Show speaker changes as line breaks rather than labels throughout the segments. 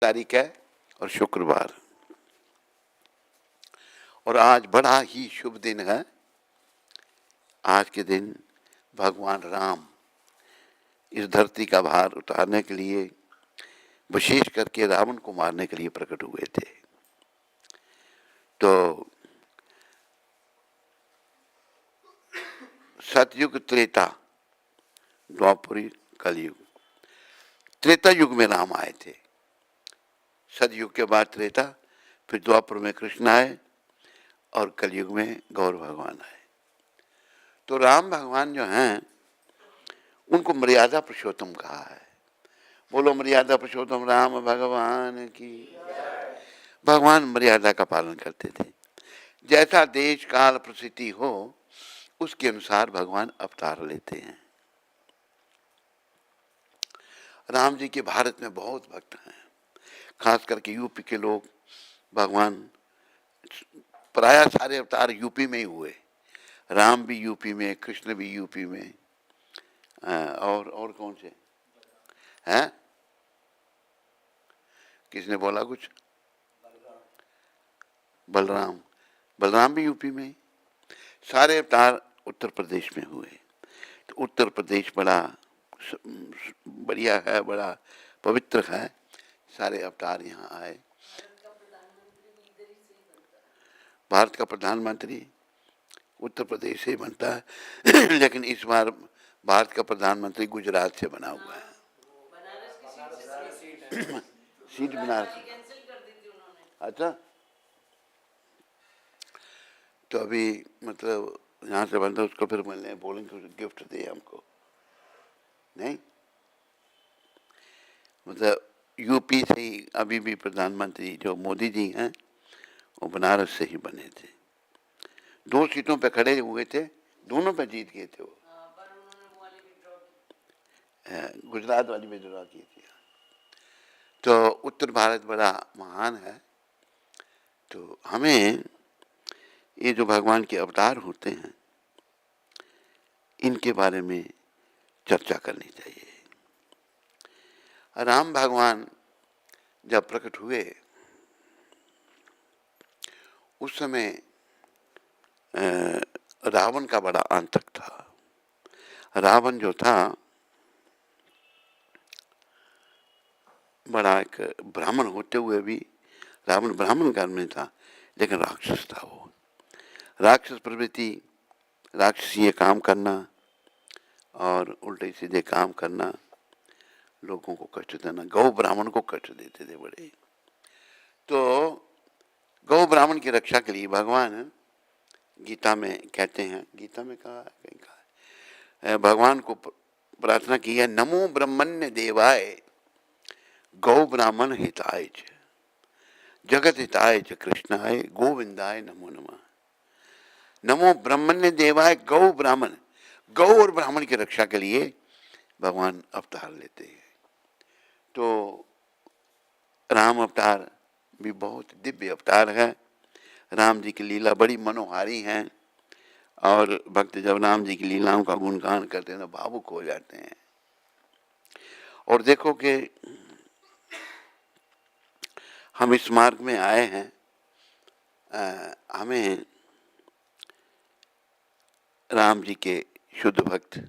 तारीख है और शुक्रवार, और आज बड़ा ही शुभ दिन है। आज के दिन भगवान राम इस धरती का भार उतारने के लिए, विशेष करके रावण को मारने के लिए प्रकट हुए थे। तो सतयुग, त्रेता, द्वापरी, कलयुग। त्रेता युग में राम आए थे, सतयुग के बाद त्रेता, फिर द्वापर में कृष्ण आए और कलयुग में गौर भगवान आए। तो राम भगवान जो हैं उनको मर्यादा पुरुषोत्तम कहा है। बोलो मर्यादा पुरुषोत्तम राम भगवान की। भगवान मर्यादा का पालन करते थे। जैसा देश काल परिस्थिति हो उसके अनुसार भगवान अवतार लेते हैं। राम जी के भारत में बहुत भक्त हैं, खास करके यूपी के लोग। भगवान प्राय सारे अवतार यूपी में ही हुए। राम भी यूपी में, कृष्ण भी यूपी में, और कौन से हैं? किसने बोला कुछ? बलराम। बलराम भी यूपी में। सारे अवतार उत्तर प्रदेश में हुए। तो उत्तर प्रदेश बड़ा बढ़िया है, बड़ा पवित्र है। सारे अवतार यहाँ आए। भारत का प्रधानमंत्री उत्तर प्रदेश से बनता है लेकिन इस बार भारत का प्रधानमंत्री गुजरात से बना हुआ है। सीट बनारस। अच्छा, तो अभी मतलब यहाँ से बनता उसको फिर मिलने बोलेंगे गिफ्ट दे हमको, नहीं? मतलब यूपी से ही अभी भी प्रधानमंत्री जो मोदी जी हैं वो बनारस से ही बने थे। 2 सीटों पे खड़े हुए थे, दोनों पे जीत गए थे वो। गुजरात वाली में ड्रॉ की थी। तो उत्तर भारत बड़ा महान है। तो हमें ये जो भगवान के अवतार होते हैं इनके बारे में चर्चा करनी चाहिए। राम भगवान जब प्रकट हुए उस समय रावण का बड़ा आतंक था। रावण जो था बड़ा एक ब्राह्मण होते हुए भी, रावण ब्राह्मण घर में था लेकिन राक्षस था। वो राक्षस प्रवृत्ति, राक्षसीय काम करना और उल्टे सीधे काम करना, लोगों को कष्ट देना। गौ ब्राह्मण को कष्ट देते थे बड़े। तो गौ ब्राह्मण की रक्षा के लिए भगवान गीता में कहते हैं, गीता में कहा है, कहीं कहा है, भगवान को प्रार्थना की है, नमो ब्रह्मण्य देवाय गौ ब्राह्मण हिताय च जगत हिताय च कृष्णाय गोविंदाय नमो नमः। नमो ब्रह्मण्य देवाय गौ ब्राह्मण, गौ और ब्राह्मण की रक्षा के लिए भगवान अवतार लेते हैं। तो राम अवतार भी बहुत दिव्य अवतार है। राम जी की लीला बड़ी मनोहारी है और भक्त जब राम जी की लीलाओं का गुणगान करते हैं तो भावुक हो जाते हैं। और देखो कि हम इस मार्ग में आए हैं, हमें राम जी के शुद्ध भक्त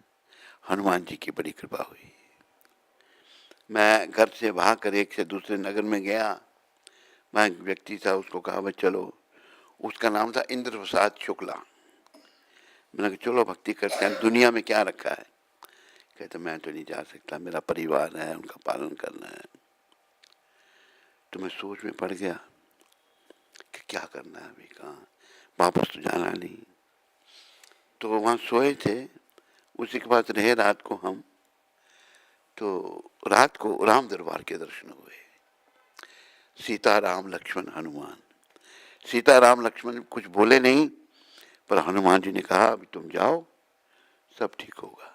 हनुमान जी की बड़ी कृपा हुई। मैं घर से भाग कर एक से दूसरे नगर में गया। मैं एक व्यक्ति था, उसको कहा भाई चलो। उसका नाम था इंद्र प्रसाद शुक्ला। मैंने कहा चलो भक्ति करते हैं, दुनिया में क्या रखा है। कहते मैं तो नहीं जा सकता, मेरा परिवार है, उनका पालन करना है। तो मैं सोच में पड़ गया कि क्या करना है, अभी कहाँ, वापस तो जाना नहीं। तो वहाँ सोए थे, उसी के पास रहे रात को हम। तो रात को राम दरबार के दर्शन हुए। सीता राम लक्ष्मण हनुमान। सीता राम लक्ष्मण कुछ बोले नहीं, पर हनुमान जी ने कहा अभी तुम जाओ, सब ठीक होगा।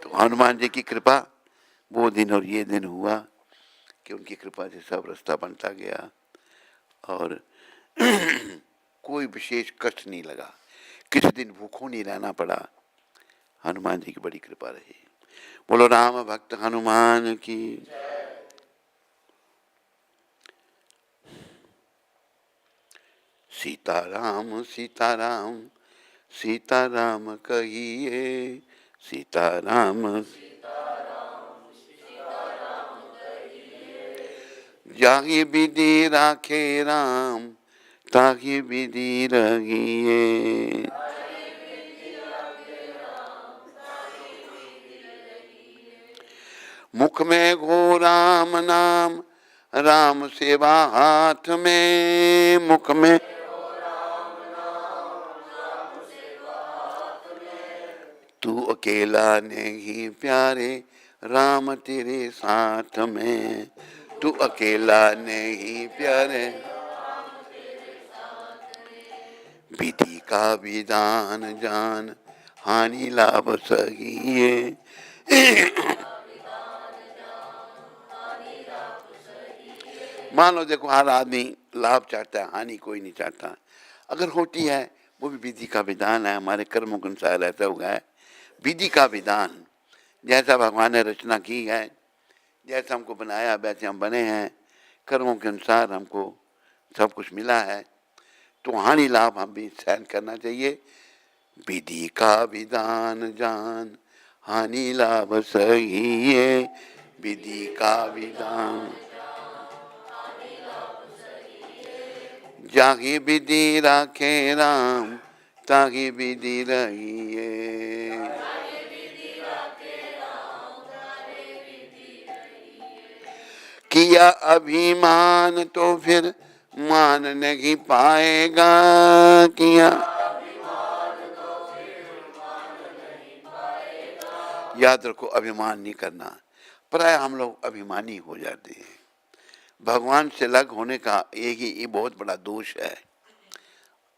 तो हनुमान जी की कृपा, वो दिन और ये दिन हुआ कि उनकी कृपा से सब रास्ता बनता गया और कोई विशेष कष्ट नहीं लगा, किसी दिन भूखों नहीं रहना पड़ा। हनुमान जी की बड़ी कृपा रही। बोलो राम भक्त हनुमान की। सीताराम सीताराम सीताराम कहिए, सीताराम जाहि विधि राखे राम, ताहि विधि रहिए। मुख में घो राम नाम, राम सेवा हाथ में। मुख में तू अकेला नहीं प्यारे, राम तेरे साथ में। तू अकेला नहीं प्यारे, विधि का विधान जान, हानि लाभ सहिए। मान लो देखो, हर आदमी लाभ चाहता है, हानि कोई नहीं चाहता। अगर होती है वो भी विधि का विधान है, हमारे कर्मों के अनुसार ऐसा हुआ है। विधि का विधान, जैसा भगवान ने रचना की है, जैसा हमको बनाया वैसे हम बने हैं, कर्मों के अनुसार हमको सब कुछ मिला है, तो हानि लाभ हम भी सहन करना चाहिए। विधि का विधान जान, हानि लाभ सहिए। विधि का विधान जाहि विधि राखे राम, ताहि विधि रहिए। किया अभिमान तो फिर मान नहीं पाएगा। किया याद रखो, अभिमान नहीं करना। प्राय हम लोग अभिमानी हो जाते हैं। भगवान से अलग होने का एक ही ये बहुत बड़ा दोष है,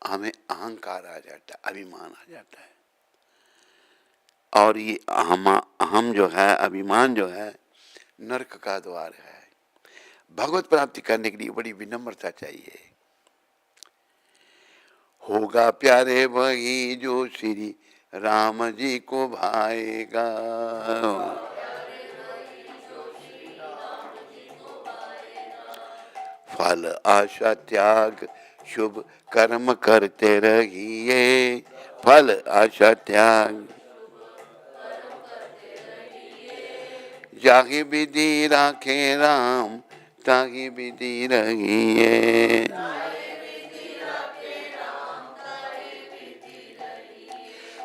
हमें अहंकार आ जाता है, अभिमान आ जाता है। और ये हम जो है, अभिमान जो है, नरक का द्वार है। भगवत प्राप्ति करने के लिए बड़ी विनम्रता चाहिए। होगा प्यारे वही जो श्री राम जी को भाएगा। फल आशा त्याग शुभ कर्म करते रहिए। फल आशा त्याग जाहि विधि राखे राम, ताहि विधि रहिए।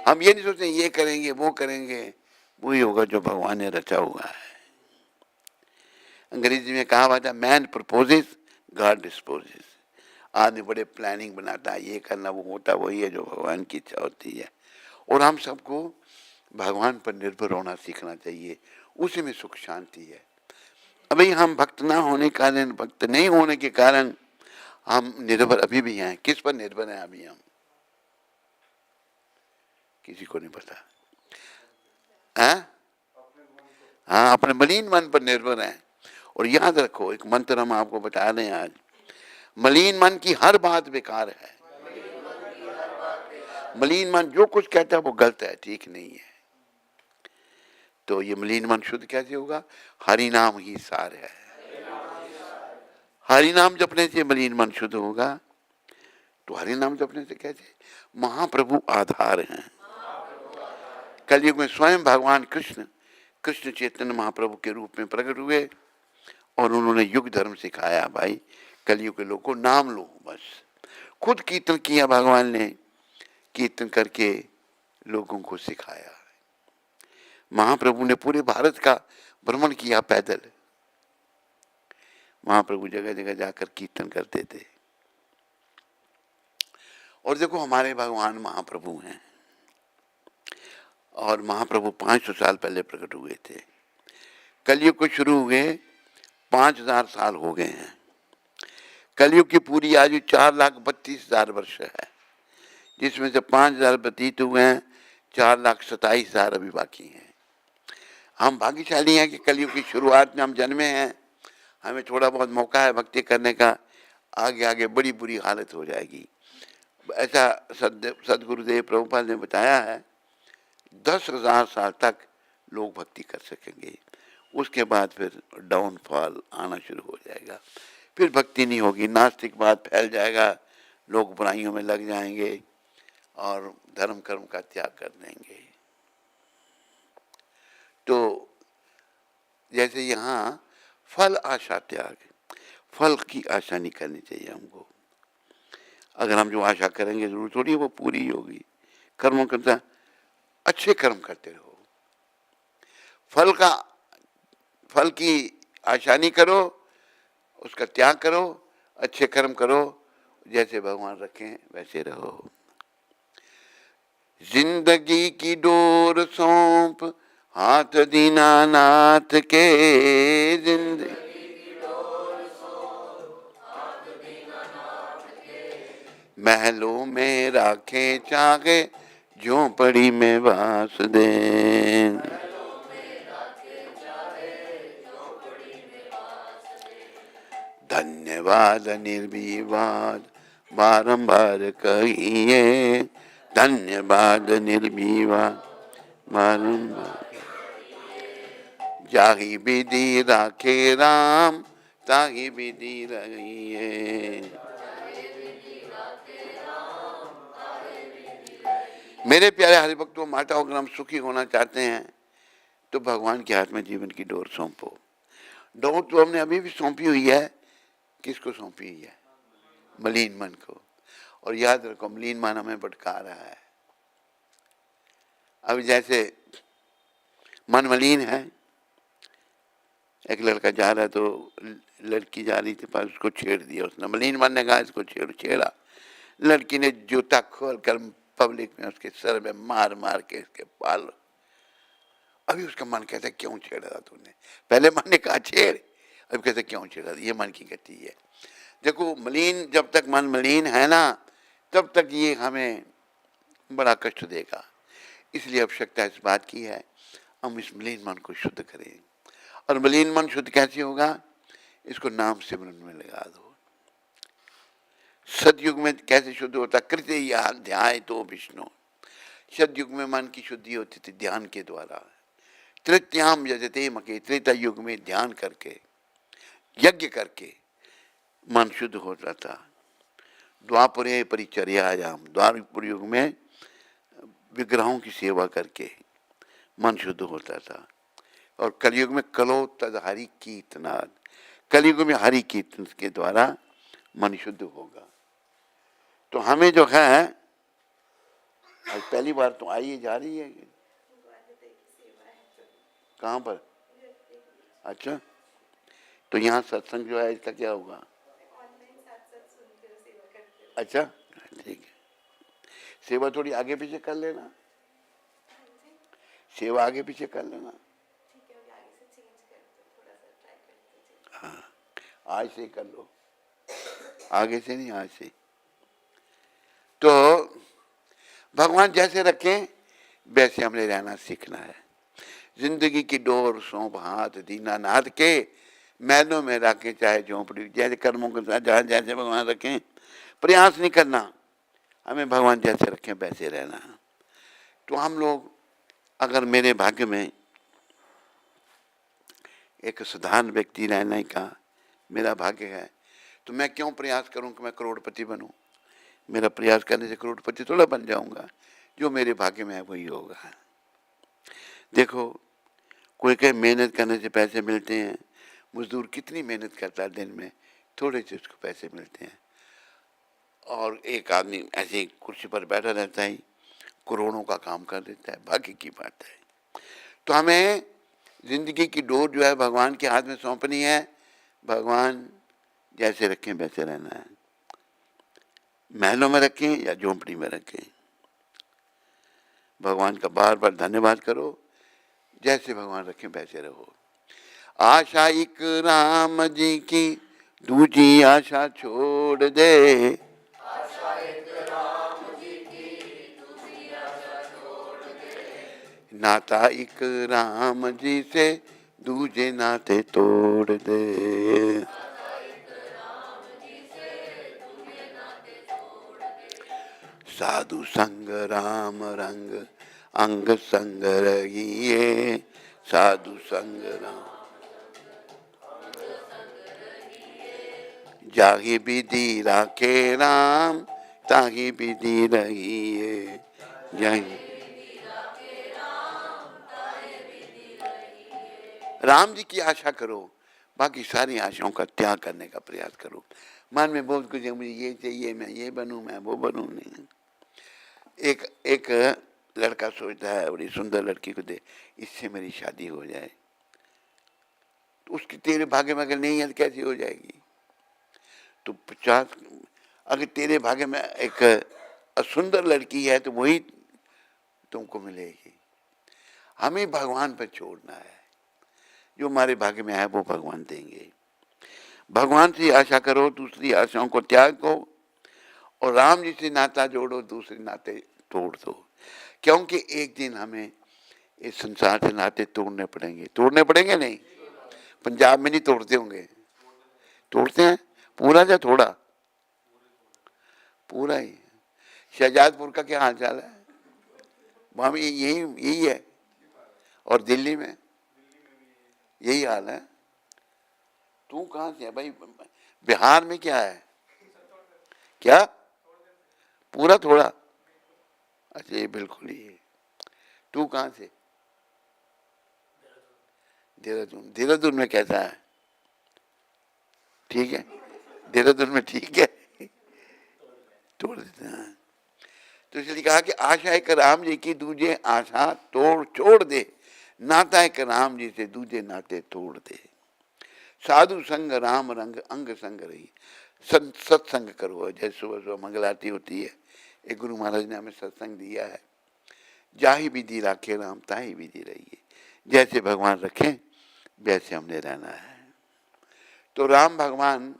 हम ये नहीं सोचते ये करेंगे वो करेंगे, वही होगा जो भगवान ने रचा हुआ है। अंग्रेजी में कहा हुआ था, मैन प्रपोजेस गॉड डिस्पोजेस। आदमी बड़े प्लानिंग बनाता है, ये करना वो होता, वही है जो भगवान की इच्छा होती है। और हम सबको भगवान पर निर्भर होना सीखना चाहिए, उसी में सुख शांति है। अभी हम भक्त ना होने के कारण, भक्त नहीं होने के कारण हम निर्भर अभी भी हैं। किस पर निर्भर हैं अभी हम? किसी को नहीं पता है? हाँ, अपने मलिन मन पर निर्भर हैं। और याद रखो, एक मंत्र हम आपको बता रहे हैं आज, मलिन मन की हर बात बेकार है। मलिन मन जो कुछ कहता है वो गलत है, ठीक नहीं है। तो ये मलिन मन शुद्ध कैसे होगा? हरि नाम ही सार है। हरि नाम जपने से मलिन मन शुद्ध होगा। तो हरि नाम जपने से कैसे? महाप्रभु आधार हैं। कलयुग में स्वयं भगवान कृष्ण, कृष्ण चैतन्य महाप्रभु के रूप में प्रकट हुए और उन्होंने युग धर्म सिखाया। भाई, कलयुग के लोगों को नाम लो बस। खुद कीर्तन किया भगवान ने, कीर्तन करके लोगों को सिखाया। महाप्रभु ने पूरे भारत का भ्रमण किया पैदल। महाप्रभु जगह जगह जाकर कीर्तन करते थे। और देखो, हमारे भगवान महाप्रभु हैं, और महाप्रभु 500 साल पहले प्रकट हुए थे। कलयुग को शुरू हुए 5000 साल हो गए हैं। कलयुग की पूरी आयु 4,32,000 वर्ष है, जिसमें से 5,000 व्यतीत हुए हैं, 4,27,000 अभी बाकी हैं। हम भाग्यशाली हैं कि कलयुग की शुरुआत में हम जन्मे हैं। हमें थोड़ा बहुत मौका है भक्ति करने का, आगे आगे बड़ी बुरी हालत हो जाएगी। ऐसा सदगुरुदेव प्रभुपाद ने बताया है, 10,000 साल तक लोग भक्ति कर सकेंगे, उसके बाद फिर डाउनफॉल आना शुरू हो जाएगा। फिर भक्ति नहीं होगी, नास्तिकवाद फैल जाएगा, लोग बुराइयों में लग जाएंगे और धर्म कर्म का त्याग कर देंगे। तो जैसे यहाँ फल आशा त्याग, फल की आशा नहीं करनी चाहिए हमको। अगर हम जो आशा करेंगे जरूर थोड़ी वो पूरी होगी। कर्मों करता अच्छे कर्म करते रहो, फल की आशा नहीं करो, उसका त्याग करो, अच्छे कर्म करो, जैसे भगवान रखें वैसे रहो। जिंदगी की डोर सौंप हाथ दीनानाथ के, जिंदगी की डोर सौंप हाथ दीनानाथ के, महलों में राखे चाहे झोंपड़ी में वास दे, महलों में राखे चाहे झोंपड़ी में वास दे। धन्यवाद निर्विवाद बारंबार कहिए, धन्यवाद निर्विवाद बारंबार। जाहि विधि राखे राम ताहि विधि रहिए। मेरे प्यारे हरिभक्तों, माताओं, अगर हम सुखी होना चाहते हैं तो भगवान के हाथ में जीवन की डोर सौंपो। डोर तो हमने अभी भी सौंपी हुई है, किसको सौंपी हुई है? मलिन मन को। और याद रखो, मलिन मन हमें भटका रहा है। अब जैसे मन मलिन है, एक लड़का जा रहा है तो लड़की जा रही थी पास, उसको छेड़ दिया उसने। मलिन मन ने कहा इसको छेड़ा, लड़की ने जूता खोल कर पब्लिक में उसके सर में मार मार के इसके बाल। अभी उसका मन कहता है क्यों छेड़ा तूने? पहले मन ने कहा छेड़, अभी कहते क्यों छेड़ा? ये मन की गति है। देखो, मलिन, जब तक मन मलिन है ना, तब तक ये हमें बड़ा कष्ट देगा। इसलिए आवश्यकता इस बात की है हम इस मलिन मन को शुद्ध करें। और मलिन मन शुद्ध कैसे होगा? इसको नाम सिमरन में लगा दो। सतयुग में कैसे शुद्ध होता? कृत्य या ध्याय तो विष्णु। सतयुग में मन की शुद्धि होती थी ध्यान के द्वारा। तृतीयाम यजते मके, त्रेता युग में ध्यान करके, यज्ञ करके मन शुद्ध होता था। द्वापरे परिचर्यायाम, द्वापर युग में विग्रहों की सेवा करके मन शुद्ध होता था। और कलयुग में कलो तद हरि कीर्तनाद, कलयुग में हरि कीर्तन के द्वारा मन शुद्ध होगा। तो हमें जो है, आज पहली बार तो आई जा रही है, कहाँ पर? अच्छा, तो यहाँ सत्संग जो है इसका क्या होगा? अच्छा, ठीक है। सेवा थोड़ी आगे पीछे कर लेना, सेवा आगे पीछे कर लेना। हाँ, आज से कर लो, आगे से नहीं, आज से। तो भगवान जैसे रखें वैसे हमने रहना सीखना है। जिंदगी की डोर सौंप हाथ दीनानाथ के, महलों में रखें चाहे झोंपड़ी। जैसे कर्मों के साथ जहाँ जैसे भगवान रखें, प्रयास नहीं करना, हमें भगवान जैसे रखें वैसे रहना। तो हम लोग, अगर मेरे भाग्य में एक साधारण व्यक्ति रहने का मेरा भाग्य है, तो मैं क्यों प्रयास करूं कि मैं करोड़पति बनूं? मेरा प्रयास करने से करोड़पति थोड़ा बन जाऊंगा। जो मेरे भाग्य में है वही होगा। देखो, कोई कहे मेहनत करने से पैसे मिलते हैं। मजदूर कितनी मेहनत करता है दिन में, थोड़े से उसको पैसे मिलते हैं। और एक आदमी ऐसे कुर्सी पर बैठा रहता है, करोड़ों का काम कर देता है। भाग्य की बात है। तो हमें जिंदगी की डोर जो है भगवान के हाथ में सौंपनी है। भगवान जैसे रखें वैसे रहना है। महलों में रखें या झोंपड़ी में रखें, भगवान का बार बार धन्यवाद करो। जैसे भगवान रखें वैसे रहो। आशा एक राम जी की, दूजी आशा छोड़ दे। आशा एक राम जी की, दूजी आशा छोड़ दे। नाता एक राम जी से, दूजे नाते तोड़ दे। नाता एक राम जी से, दूजे नाते तोड़ दे। साधु संग राम रंग, अंग संग रहिए। साधु संग राम, जाहि विधि राखे राम ताही विधि रही है जही। राम जी की आशा करो, बाकी सारी आशाओं का त्याग करने का प्रयास करो। मन में बहुत कुछ है, मुझे ये चाहिए, मैं ये बनूं, मैं वो बनूं, नहीं। एक एक लड़का सोचता है बड़ी सुंदर लड़की को दे, इससे मेरी शादी हो जाए, तो उसकी तेरे भाग्य में अगर नहीं है तो कैसी हो जाएगी? तो 50, अगर तेरे भाग्य में एक सुंदर लड़की है तो वही तुमको मिलेगी। हमें भगवान पर छोड़ना है, जो हमारे भाग्य में है वो भगवान देंगे। भगवान से आशा करो, दूसरी आशाओं को त्याग दो, और राम जी से नाता जोड़ो, दूसरे नाते तोड़ दो। क्योंकि एक दिन हमें इस संसार से नाते तोड़ने पड़ेंगे। तोड़ने पड़ेंगे नहीं? पंजाब में नहीं तोड़ते होंगे? तोड़ते हैं पूरा या थोड़ा? पूरा ही। शहजादपुर का क्या हाल चाल है? वहां भी यही यही है, और दिल्ली में यही हाल है। तू कहाँ से है भाई? बिहार में क्या है? क्या पूरा थोड़ा? अच्छा, ये बिल्कुल ही है। तू कहाँ से? देहरादून। देहरादून में कैसा है? ठीक है, देहरादून में ठीक है। तोड़ देते हैं। तो इसलिए कहा कि आशा एक राम जी की, दूजे आशा तोड़ छोड़ दे, नाता एक राम जी से, दूजे नाते तोड़ दे। साधु संग राम रंग, अंग संग रही। सत्संग करो। जैसे सुबह सुबह मंगल आरती होती है, एक गुरु महाराज ने हमें सत्संग दिया है, जाही विधि राखे राम ताही विधि रहिए। जैसे भगवान रखें वैसे हमने रहना है। तो राम भगवान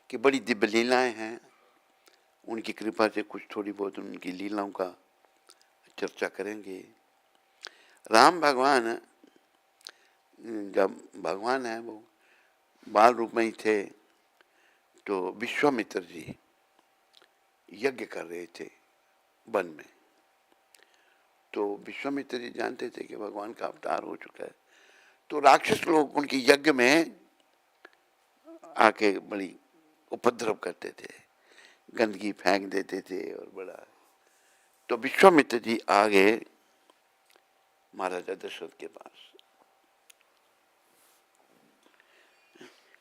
की बड़ी दिव्य लीलाएं हैं, उनकी कृपा से कुछ थोड़ी बहुत उनकी लीलाओं का चर्चा करेंगे। राम भगवान जब भगवान है वो बाल रूप में ही थे, तो विश्वामित्र जी यज्ञ कर रहे थे वन में। तो विश्वामित्र जी जानते थे कि भगवान का अवतार हो चुका है, तो राक्षस लोग उनके यज्ञ में आके बड़ी उपद्रव करते थे, गंदगी फेंक देते थे और बड़ा। तो विश्वामित्र जी आ गए महाराजा दशरथ के पास।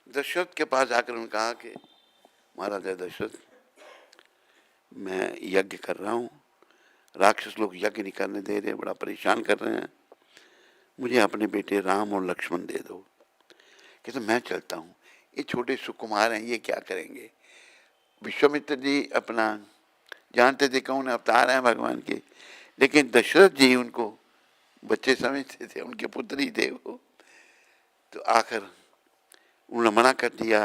दशरथ के पास आकर उन्होंने कहा कि महाराजा दशरथ, मैं यज्ञ कर रहा हूँ, राक्षस लोग यज्ञ नहीं करने दे रहे, बड़ा परेशान कर रहे हैं, मुझे अपने बेटे राम और लक्ष्मण दे दो। कहते मैं चलता हूँ, ये छोटे सुकुमार हैं, ये क्या करेंगे? विश्वामित्र जी अपना जानते थे कौन अवतार है भगवान के, लेकिन दशरथ जी उनको बच्चे समझते थे, उनके पुत्र ही थे वो। तो आकर उन्होंने मना कर दिया,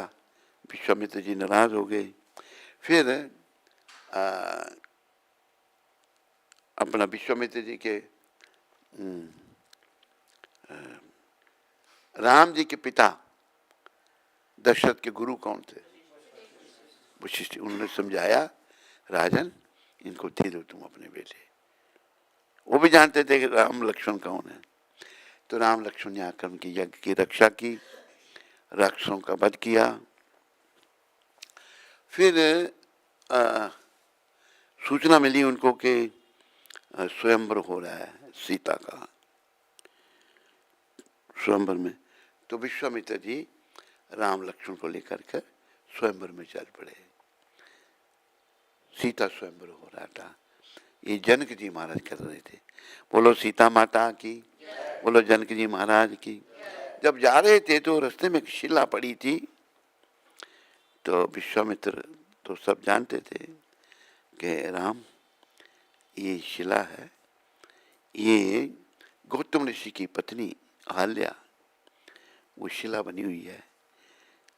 विश्वामित्र जी नाराज हो गए। फिर अपना विश्वामित्र जी के राम जी के पिता दशरथ के गुरु कौन थे? वशिष्ठ। उन्होंने समझाया, राजन इनको दे दो तुम अपने बेटे। वो भी जानते थे कि राम लक्ष्मण कौन है। तो राम लक्ष्मण ने आकर उनकी यज्ञ की रक्षा की, राक्षसों का वध किया। फिर सूचना मिली उनको कि स्वयंवर हो रहा है सीता का, स्वयंवर में। तो विश्वामित्र जी राम लक्ष्मण को लेकर के स्वयंवर में चल पड़े। सीता स्वयंवर हो रहा था, ये जनक जी महाराज कर रहे थे। बोलो सीता माता की, बोलो जनक जी महाराज की। जब जा रहे थे तो रास्ते में एक शिला पड़ी थी, तो विश्वामित्र तो सब जानते थे कि राम ये शिला है, ये गौतम ऋषि की पत्नी अहल्या वो शिला बनी हुई है,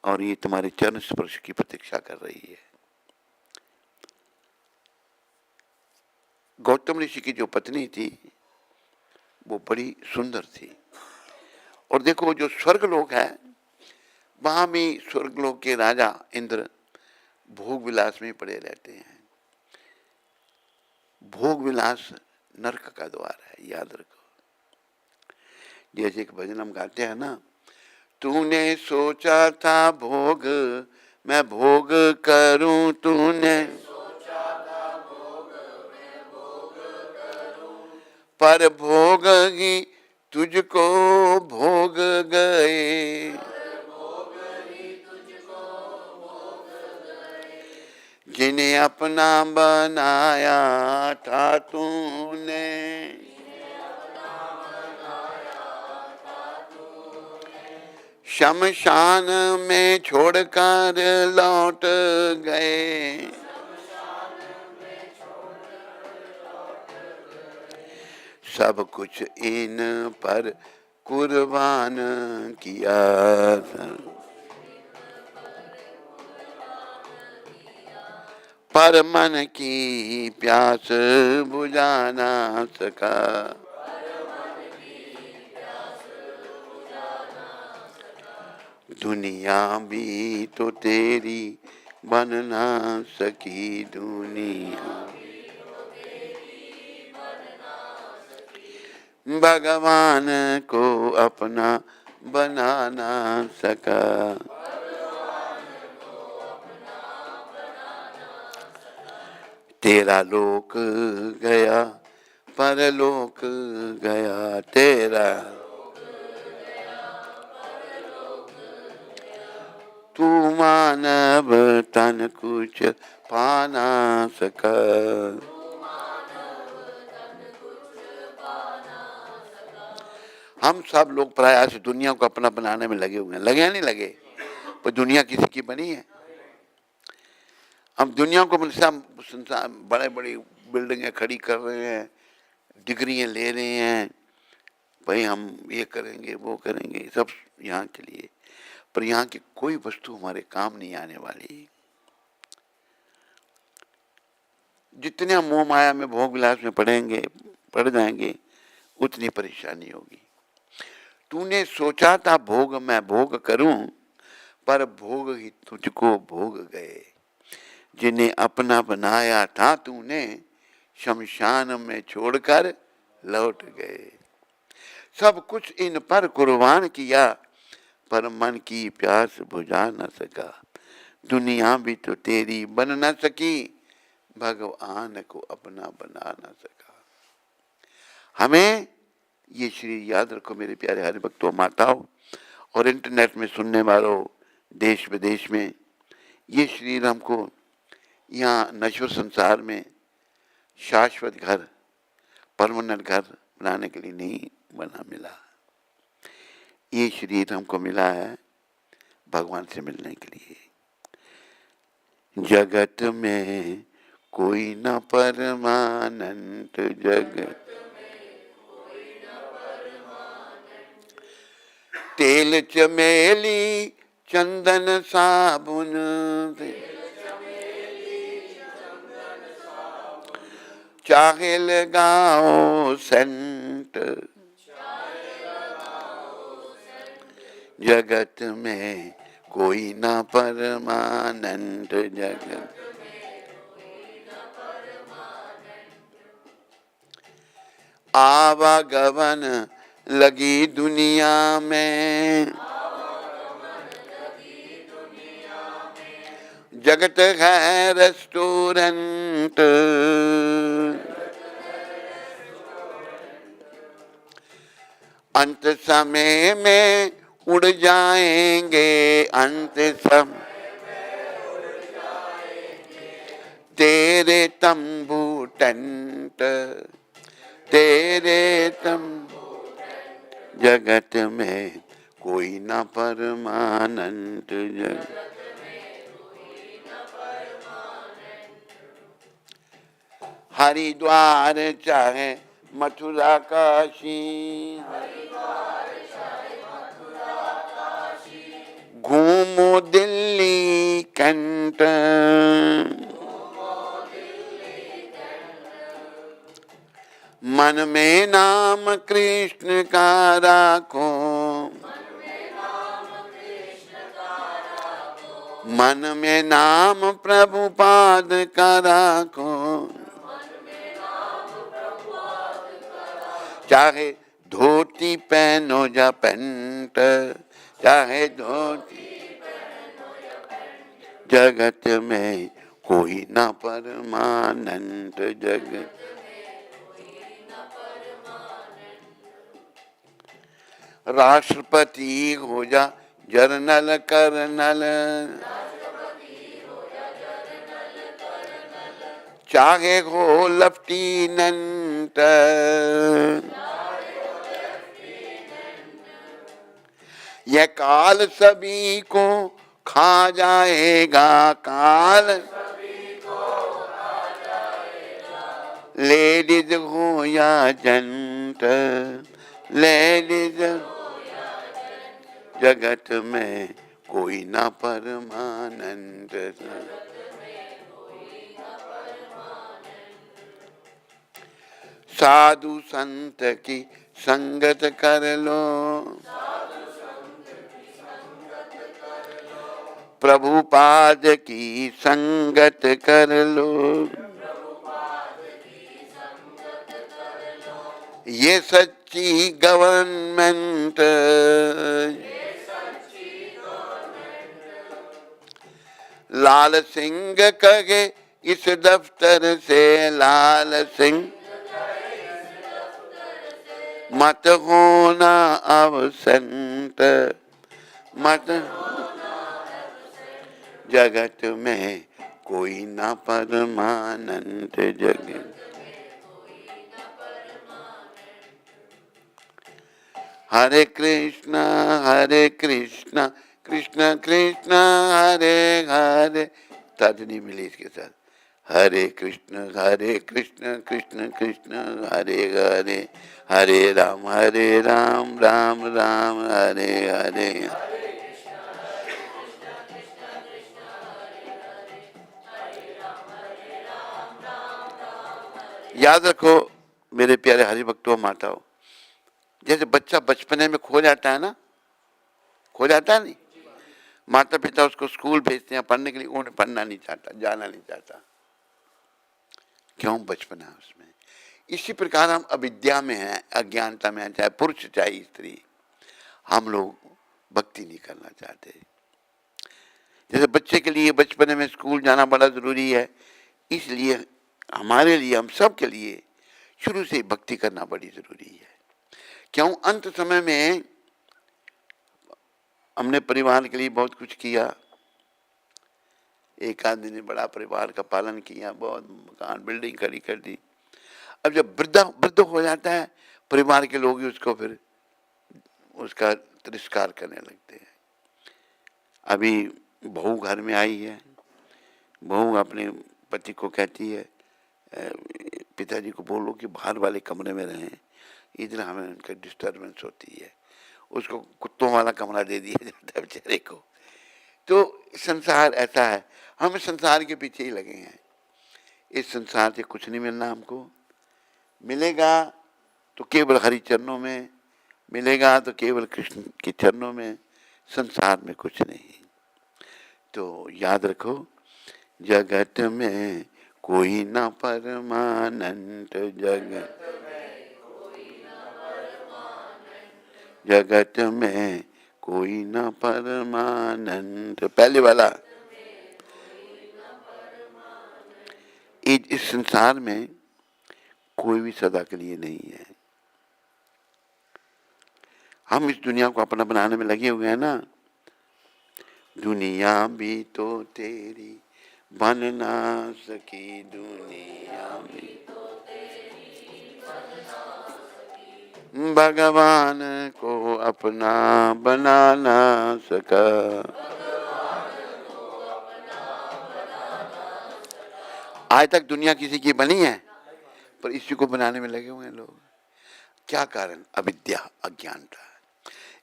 और ये तुम्हारे चरण स्पर्श की प्रतीक्षा कर रही है। गौतम ऋषि की जो पत्नी थी वो बड़ी सुंदर थी। और देखो जो स्वर्ग लोक है, वहां भी स्वर्ग लोक के राजा इंद्र भोग विलास में पड़े रहते हैं। भोग विलास नरक का द्वार है, याद रखो। जैसे एक भजन हम गाते हैं ना, तूने सोचा था भोग मैं भोग करूं तूने, पर भोग ही तुझको भोग गए। जिन्हें अपना बनाया था तूने, शमशान में छोड़कर लौट गए। सब कुछ इन पर कुर्बान किया था, पर मन की प्यास बुझा ना सका। दुनिया भी तो तेरी बन ना सकी, दुनिया भगवान को अपना बना ना सका। तेरा लोक गया परलोक गया, तेरा तू मानव तन कुछ पा ना सका। हम सब लोग प्रयास दुनिया को अपना बनाने में लगे हुए हैं, लगे या नहीं लगे? पर दुनिया किसी की बनी है? हम दुनिया को संसार बड़े बड़ी बिल्डिंगें खड़ी कर रहे हैं, डिग्रियां ले रहे हैं, भाई हम ये करेंगे वो करेंगे, सब यहाँ के लिए, पर यहाँ की कोई वस्तु हमारे काम नहीं आने वाली। जितने हम मोह माया में भोग विलास में पड़ जाएंगे उतनी परेशानी होगी। तूने सोचा था भोग मैं भोग करूं, पर भोग ही तुझको भोग गए। जिन्हें अपना बनाया था तूने, शमशान में छोड़कर लौट गए। सब कुछ इन पर कुर्बान किया, पर मन की प्यास बुझा न सका। दुनिया भी तो तेरी बन न सकी, भगवान को अपना बना न सका। हमें ये श्री याद रखो मेरे प्यारे हरि भक्तों, माताओं और इंटरनेट में सुनने वालों, देश विदेश में, ये शरीर हमको यहाँ नश्वर संसार में शाश्वत घर, परमानेंट घर बनाने के लिए नहीं बना मिला। ये शरीर हमको मिला है भगवान से मिलने के लिए। जगत में कोई न परमानंद, जगत तेल चमेली चंदन साबुन, चाहे लगाओ सेंट, जगत में कोई ना परमानंद, जगत आवागमन लगी दुनिया में, जगत है रेस्टोरेंट, अंत समय में उड़ जाएंगे, अंत समय तेरे तंबू टेंट, तेरे तंबू, जगत में कोई ना परमानंद, जगत हरिद्वार चाहे मथुरा काशी, घूमो दिल्ली कैंट, मन में नाम कृष्ण का राखो, मन में नाम प्रभुपाद का राखो, चाहे धोती पहनो या पैंट, चाहे धोती जगत में कोई न परमानंद, जगत राष्ट्रपति हो जा जर्नल कर्नल, चाहे हो लेफ्टिनेंट, यह काल सभी को खा जाएगा, काल लेडीज हो या जेंट, लेडीज जगत में कोई ना परमानंद। साधु संत की संगत कर लो, प्रभुपाद की संगत कर लो, ये सच्ची गवर्नमेंट, लाल सिंह कहे इस दफ्तर से, लाल सिंह मत होना अबसेंट, मत जगत में कोई ना परमानंद, जगत हरे कृष्णा कृष्ण कृष्ण हरे हरे, तर्जनी मिली इसके साथ, हरे कृष्ण कृष्ण कृष्ण हरे हरे, हरे राम राम राम हरे हरे। याद रखो मेरे प्यारे हरि भक्तों माताओं, जैसे बच्चा बचपने में खो जाता है ना, खो जाता है नहीं, माता पिता उसको स्कूल भेजते हैं पढ़ने के लिए, उन्हें पढ़ना नहीं चाहता, जाना नहीं चाहता, क्यों? बचपना है उसमें। इसी प्रकार हम अविद्या में हैं, अज्ञानता में हैं, चाहे पुरुष चाहे स्त्री, हम लोग भक्ति नहीं करना चाहते। जैसे बच्चे के लिए बचपने में स्कूल जाना बड़ा जरूरी है, इसलिए हमारे लिए, हम सब के लिए शुरू से भक्ति करना बड़ी जरूरी है। क्यों? अंत समय में हमने परिवार के लिए बहुत कुछ किया, एक आदमी ने बड़ा परिवार का पालन किया, बहुत मकान बिल्डिंग खड़ी कर दी। अब जब वृद्ध हो जाता है, परिवार के लोग ही उसको फिर उसका तिरस्कार करने लगते हैं। अभी बहू घर में आई है, बहू अपने पति को कहती है, पिताजी को बोलो कि बाहर वाले कमरे में रहें, इधर हमें उनका डिस्टर्बेंस होती है। उसको कुत्तों वाला कमरा दे दिया जाता है बेचारे को। तो संसार ऐसा है, हम संसार के पीछे ही लगे हैं। इस संसार से कुछ नहीं मिलना, हमको मिलेगा तो केवल हरि चरणों में, मिलेगा तो केवल कृष्ण के चरणों में, संसार में कुछ नहीं। तो याद रखो, जगत में कोई ना परमानंद, जगत में कोई ना परमानंद। पहले वाला, इस संसार में कोई भी सदा के लिए नहीं है। हम इस दुनिया को अपना बनाने में लगे हुए हैं ना। दुनिया भी तो तेरी बन ना सकी, दुनिया भी तो तेरी बन ना सकी, भगवान को अपना बना ना सका, आज तक दुनिया किसी की बनी है, पर इसी को बनाने में लगे हुए हैं लोग। क्या कारण? अविद्या, अज्ञानता।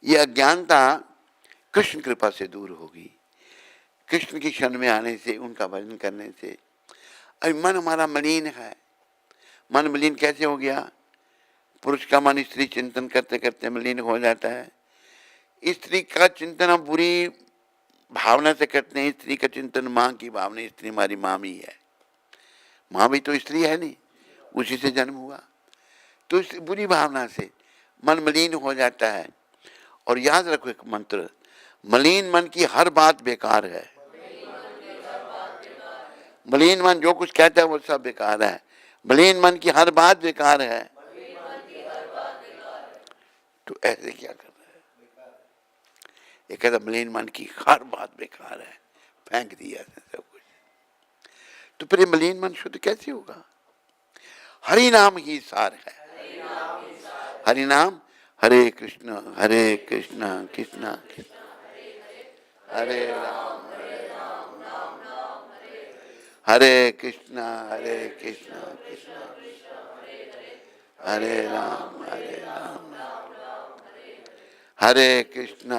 ये अज्ञानता कृष्ण कृपा से दूर होगी, कृष्ण की शरण में आने से, उनका भजन करने से। अभी मन हमारा मलिन है। मन मलिन कैसे हो गया? पुरुष का मन स्त्री चिंतन करते करते मलिन हो जाता है। स्त्री का चिंतन हम बुरी भावना से करते हैं, स्त्री का चिंतन माँ की भावना, स्त्री हमारी माँ भी है, माँ भी तो स्त्री है नहीं, उसी से जन्म हुआ। तो इस बुरी भावना से मन मलिन हो जाता है। और याद रखो एक मंत्र, मलिन मन की हर बात बेकार है। मलिन मन जो कुछ कहता है वो सब बेकार है, मलिन मन की हर बात बेकार है। तो ऐसे क्या कर रहा है? ये कहता मलिन मन की हर बात बेकार है, फेंक दिया सब कुछ। तो फिर मलिन मन शुद्ध कैसे होगा? हरि नाम ही सार है। हरि नाम, हरे कृष्ण कृष्ण कृष्ण हरे राम, हरे कृष्ण कृष्ण हरे राम, हरे कृष्ण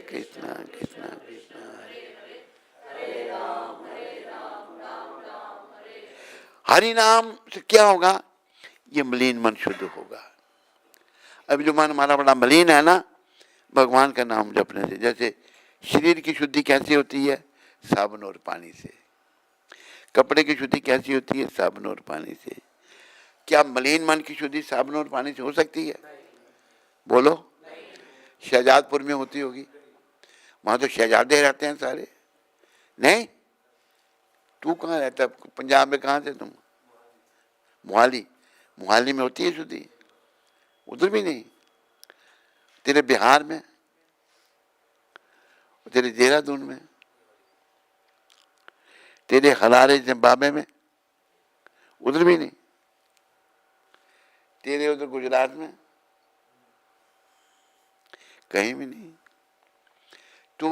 कृष्ण कृष्ण हरि नाम से क्या होगा? ये मलिन मन शुद्ध होगा। अभी जो मन हमारा बड़ा मलिन है ना, भगवान का नाम जपने से, जैसे शरीर की शुद्धि कैसी होती है? साबुन और पानी से। कपड़े की शुद्धि कैसी होती है? साबुन और पानी से। क्या मलिन मन की शुद्धि साबुन और पानी से हो सकती है? बोलो। शहजादपुर में होती होगी, वहां तो शहजादे रहते हैं सारे। नहीं, तू कहाँ रहता? पंजाब में कहाँ से तुम? मोहाली। मोहाली में होती है शुद्धि? उधर भी नहीं। तेरे बिहार में, तेरे देहरादून में, तेरे हरारे जिम्बाब्वे में, उधर भी नहीं। तेरे उधर गुजरात में कहीं भी नहीं। तो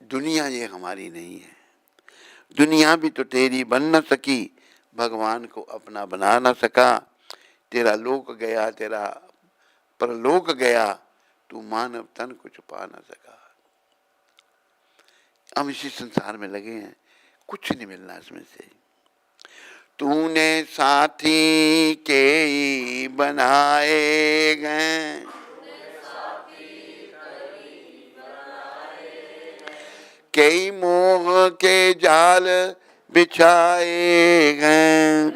दुनिया ये हमारी नहीं है। दुनिया भी तो तेरी बन न सकी, भगवान को अपना बना न सका। तेरा लोक गया, तेरा परलोक गया, तू मानव तन कुछ पा न सका। हम इसी संसार में लगे हैं, कुछ नहीं मिलना इसमें से। तूने साथी के बनाए गए, कई मोह के जाल बिछाए गए,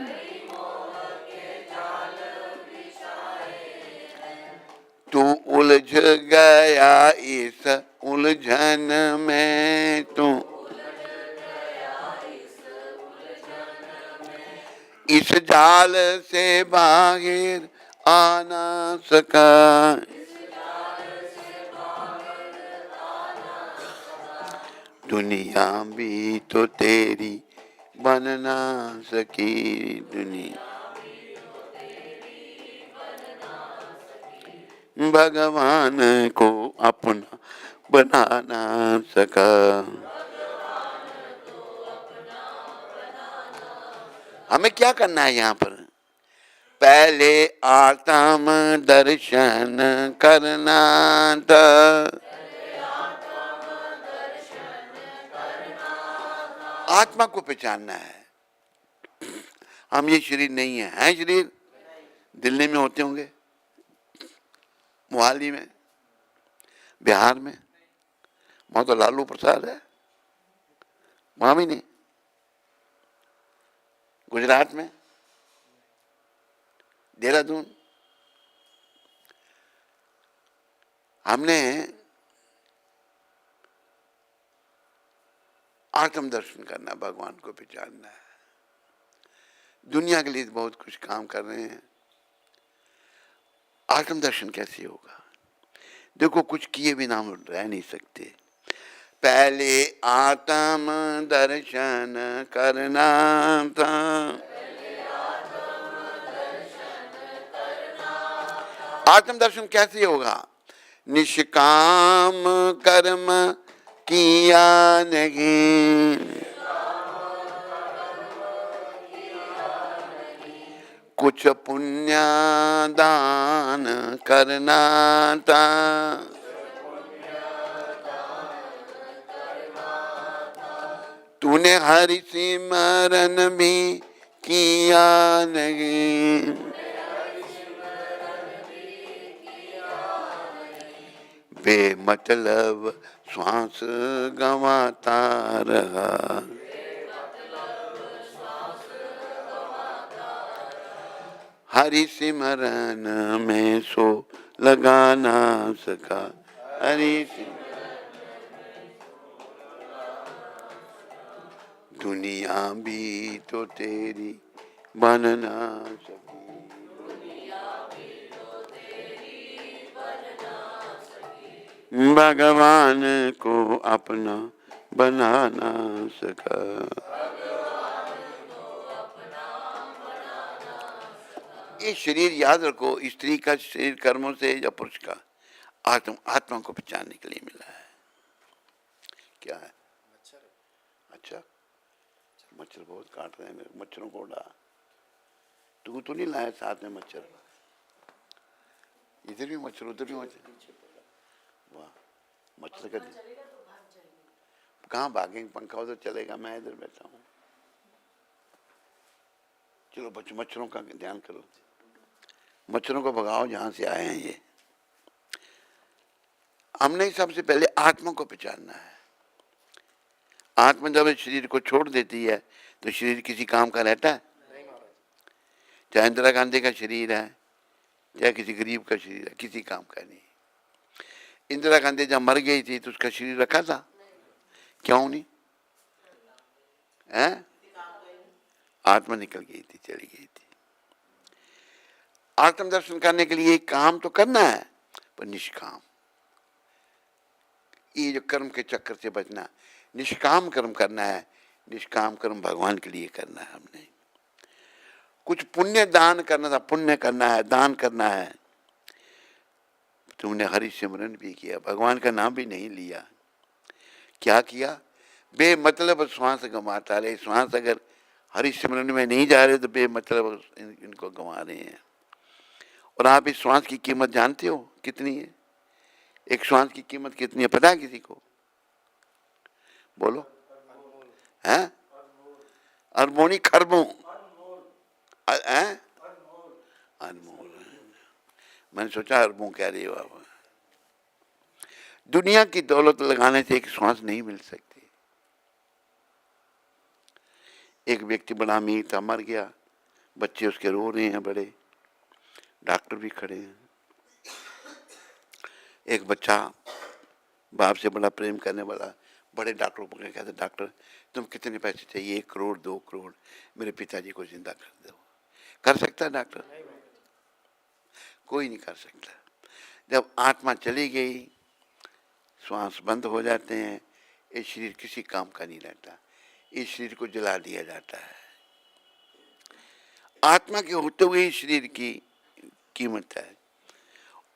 तू उलझ गया इस उलझन में, तू इस जाल से बाहर आना सका। दुनिया भी तो तेरी बन ना सकी, दुनिया भगवान को अपना बना ना सका। हमें क्या करना है यहाँ पर? पहले आत्म दर्शन करना था, आत्मा को पहचानना है। हम ये शरीर नहीं है, हैं शरीर? दिल्ली में होते होंगे, मोहाली में, बिहार में, वहां तो लालू प्रसाद है, वहां भी नहीं। गुजरात में, देहरादून। हमने आत्म दर्शन करना, भगवान को पहचानना है। दुनिया के लिए बहुत कुछ काम कर रहे हैं, आत्म दर्शन कैसे होगा? देखो, कुछ किए बिना हम रह नहीं सकते। पहले आत्म दर्शन करना था, आत्म दर्शन कैसे होगा? निष्काम कर्म किया नहीं, कुछ पुण्य दान करना था, तूने हरि सिमरन भी किया नहीं, बेमतलब श्वास गंवाता रहा, हरि सिमरन में सो लगा ना सका। हरि दुनिया भी तो तेरी बन ना सकी, भगवान को अपना बना ना सका। ये शरीर याद रखो, स्त्री का शरीर कर्मों से या पुरुष का, आत्मा को पहचानने के लिए मिला है। क्या है? अच्छा, मच्छर बहुत काट रहे हैं मेरे, मच्छरों को उड़ा। तू तो नहीं लाया साथ में मच्छर? इधर भी मच्छर, उधर भी मच्छर। वाह, मच्छर का कहाँ भागेंगे? पंखा उधर चलेगा, मैं इधर बैठा हूँ। चलो बच्चों, मच्छरों का ध्यान करो, मच्छरों को भगाओ जहां से आए हैं ये। हमने सबसे पहले आत्मा को पहचानना है। आत्मा जब इस शरीर को छोड़ देती है तो शरीर किसी काम का रहता है? चाहे इंदिरा गांधी का शरीर है, चाहे किसी गरीब का शरीर है, किसी काम का नहीं। इंदिरा गांधी जब मर गई थी तो उसका शरीर रखा था? क्यों नहीं है? आत्मा निकल गई थी, चली गई थी। आत्म दर्शन करने के लिए काम तो करना है, पर निष्काम। ये जो कर्म के चक्कर से बचना, निष्काम कर्म करना है। निष्काम कर्म भगवान के लिए करना है। हमने कुछ पुण्य दान करना था, पुण्य करना है, दान करना है। तुमने हरि सिमरन भी किया, भगवान का नाम भी नहीं लिया। क्या किया? बेमतलब श्वास गंवाता रहे। श्वास अगर हरि सिमरन में नहीं जा रहे तो बेमतलब इनको गंवा रहे हैं। और आप इस श्वास की कीमत जानते हो कितनी है? एक श्वास की कीमत कितनी है पता है किसी को? बोलो। हैं? अरबों खरबों? अनमोल। मैंने सोचा अरबों कह रही हो आप। दुनिया की दौलत लगाने से एक श्वास नहीं मिल सकती। एक व्यक्ति बड़ा अमीर था, मर गया, बच्चे उसके रो रहे हैं बड़े, डॉक्टर भी खड़े हैं। एक बच्चा बाप से बड़ा प्रेम करने वाला बड़े डॉक्टर को कहते, डॉक्टर तुम कितने पैसे चाहिए? 1 करोड़ 2 करोड़, मेरे पिताजी को जिंदा कर दो। कर सकता है डॉक्टर? कोई नहीं कर सकता। जब आत्मा चली गई, श्वास बंद हो जाते हैं, ये शरीर किसी काम का नहीं रहता, इस शरीर को जला दिया जाता है। आत्मा के होते हुए शरीर की कीमत है।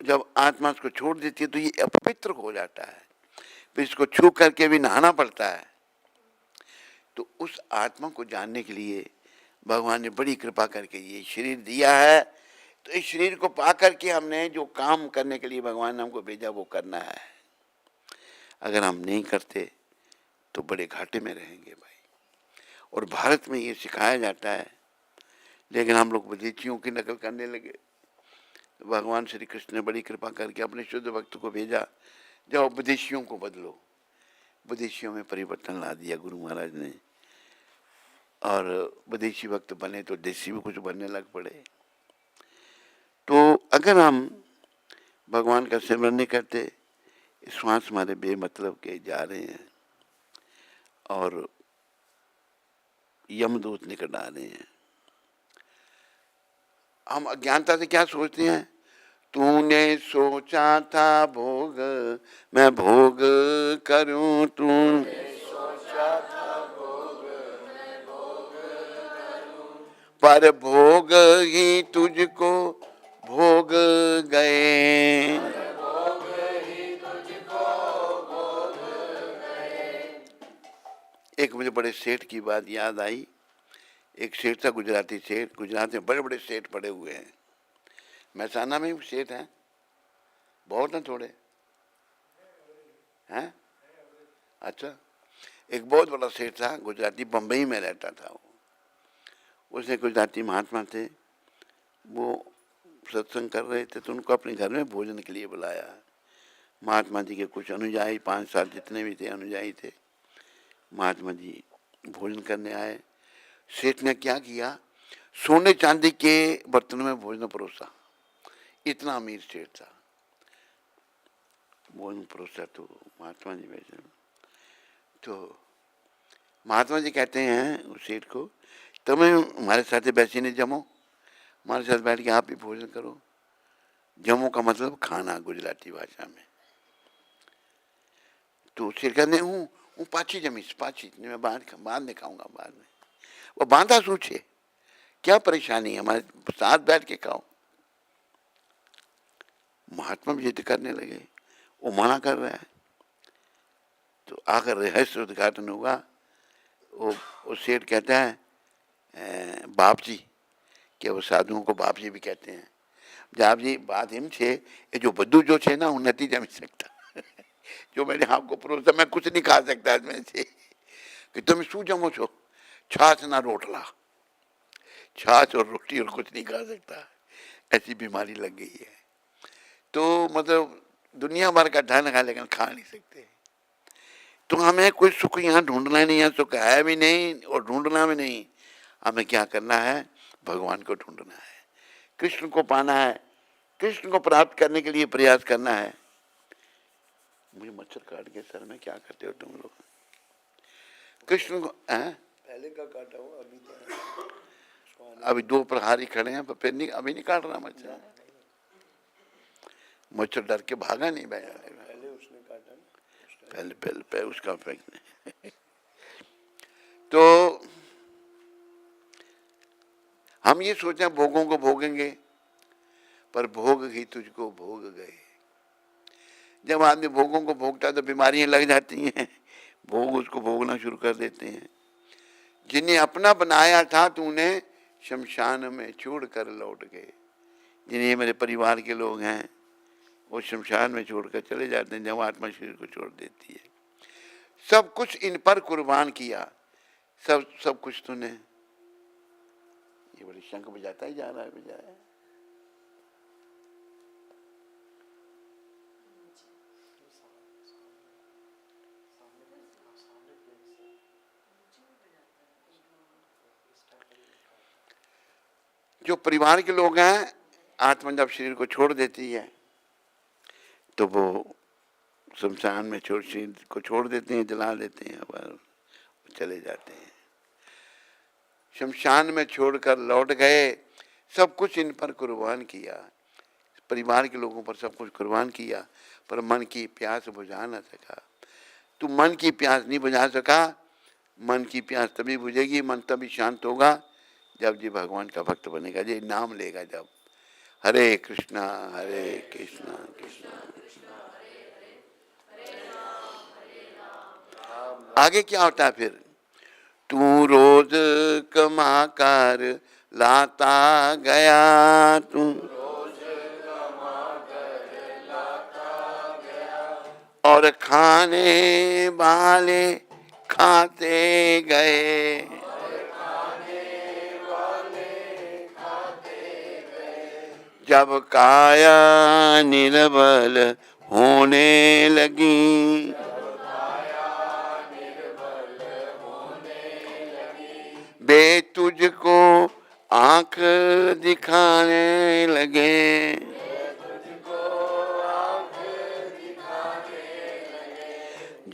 जब आत्मा इसको छोड़ देती है तो ये अपवित्र हो जाता है, फिर इसको छू करके भी नहाना पड़ता है। तो उस आत्मा को जानने के लिए भगवान ने बड़ी कृपा करके ये शरीर दिया है। तो इस शरीर को पा करके हमने जो काम करने के लिए भगवान ने हमको भेजा वो करना है। अगर हम नहीं करते तो बड़े घाटे में रहेंगे भाई। और भारत में ये सिखाया जाता है, लेकिन हम लोग विदेशियों की नकल करने लगे। भगवान श्री कृष्ण ने बड़ी कृपा करके अपने शुद्ध भक्त को भेजा, जाओ विदेशियों को बदलो। विदेशियों में परिवर्तन ला दिया गुरु महाराज ने, और विदेशी भक्त बने तो देशी भी कुछ बनने लग पड़े। तो अगर हम भगवान का सिमरन नहीं करते, श्वास हमारे बेमतलब के जा रहे हैं और यमदूत निकट आ रहे हैं। हम अज्ञानता से क्या सोचते हैं? तूने सोचा था भोग मैं भोग करूं, तूने सोचा था भोग मैं भोग करूं, पर भोग ही तुझको भोग गए। भोग ही तुझको भोग गए। एक मुझे बड़े सेठ की बात याद आई। एक सेठ था, गुजराती सेठ। गुजरात में बड़े बड़े सेठ पड़े हुए हैं। महसाना में भी सेठ हैं, बहुत हैं, थोड़े हैं। अच्छा, एक बहुत बड़ा सेठ था गुजराती, बम्बई में रहता था वो। उसने गुजराती महात्मा थे, वो सत्संग कर रहे थे तो उनको अपने घर में भोजन के लिए बुलाया। महात्मा जी के कुछ अनुयायी, 5-7 जितने भी थे अनुयायी थे, महात्मा जी भोजन करने आए। सेठ ने क्या किया? सोने चांदी के बर्तन में भोजन परोसा। इतना अमीर सेठ था। भोजन परोसा तो महात्मा जी बैठे, तो महात्मा जी कहते हैं उस सेठ को, तुम्हें हमारे साथ बैसी नहीं जमो, हमारे साथ बैठ के आप भी भोजन करो। जमो का मतलब खाना गुजराती भाषा में। तो सेठ कहते हूँ पाछी जमीस पाछी मैं बाद में खाऊंगा बाद में। वो बांधा सूछे क्या परेशानी है, हमारे साथ बैठ के खाओ। महात्मा भी जिद करने लगे, वो मना कर रहा है। तो आकर रहस्य उद्घाटन हुआ। वो सेठ कहता है बाप जी, कि वो साधुओं को बाप जी भी कहते हैं। बाप जी बात हिम छे, ये जो बद्दू जो छे ना, હું નથી જમી શકતા। जो मैंने आपको परोसा मैं कुछ नहीं खा सकता इसमें से। कि तुम शू जमो छो, छाछ ना रोटला, छाछ और रोटी और कुछ नहीं खा सकता, ऐसी बीमारी लग गई है। तो मतलब दुनिया भर का धन है लेकिन खा नहीं सकते। तो हमें कोई सुख यहाँ ढूंढना नहीं है, सुख है भी नहीं और ढूंढना भी नहीं। हमें क्या करना है, भगवान को ढूंढना है, कृष्ण को पाना है, कृष्ण को प्राप्त करने के लिए प्रयास करना है। मुझे मच्छर काट के सर में, क्या करते हो तुम लोग? कृष्ण को
पहले का काटा हुआ,
अभी दो प्रहारी खड़े हैं, पर फिर नहीं, अभी नहीं काट रहा मच्छर। मच्छर डर के भागा नहीं भाई,
पहले उसने काटा ना,
पहले उसका इफेक्ट नहीं। तो हम ये सोचें भोगों को भोगेंगे, पर भोग ही तुझको भोग गए। जब आदमी भोगों को भोगता है तो बीमारियां लग जाती हैं, भोग उसको भोगना शुरू कर देते हैं। जिन्हें अपना बनाया था तूने शमशान में छोड़ कर लौट गए। जिन्हें मेरे परिवार के लोग हैं वो शमशान में छोड़कर चले जाते हैं जब आत्मा शरीर को छोड़ देती है। सब कुछ इन पर कुर्बान किया, सब कुछ तूने। ये बड़ी शंख बजाता ही जा रहा है, बजाया। जो परिवार के लोग हैं, आत्मा जब शरीर को छोड़ देती है तो वो शमशान में शरीर को छोड़ देते हैं, जला देते हैं और चले जाते हैं। शमशान में छोड़कर लौट गए, सब कुछ इन पर कुर्बान किया। परिवार के लोगों पर सब कुछ कुर्बान किया, पर मन की प्यास बुझा न सका। तू मन की प्यास नहीं बुझा सका। मन की प्यास तभी बुझेगी, मन तभी शांत होगा जब जी भगवान का भक्त बनेगा, जी नाम लेगा जब। हरे कृष्णा कृष्णा आगे क्या होता है फिर? तू रोज कमा कर लाता गया, तू और खाने वाले खाते गए। जब काया निर्बल होने लगी, वे तुझको आंख दिखाने लगे।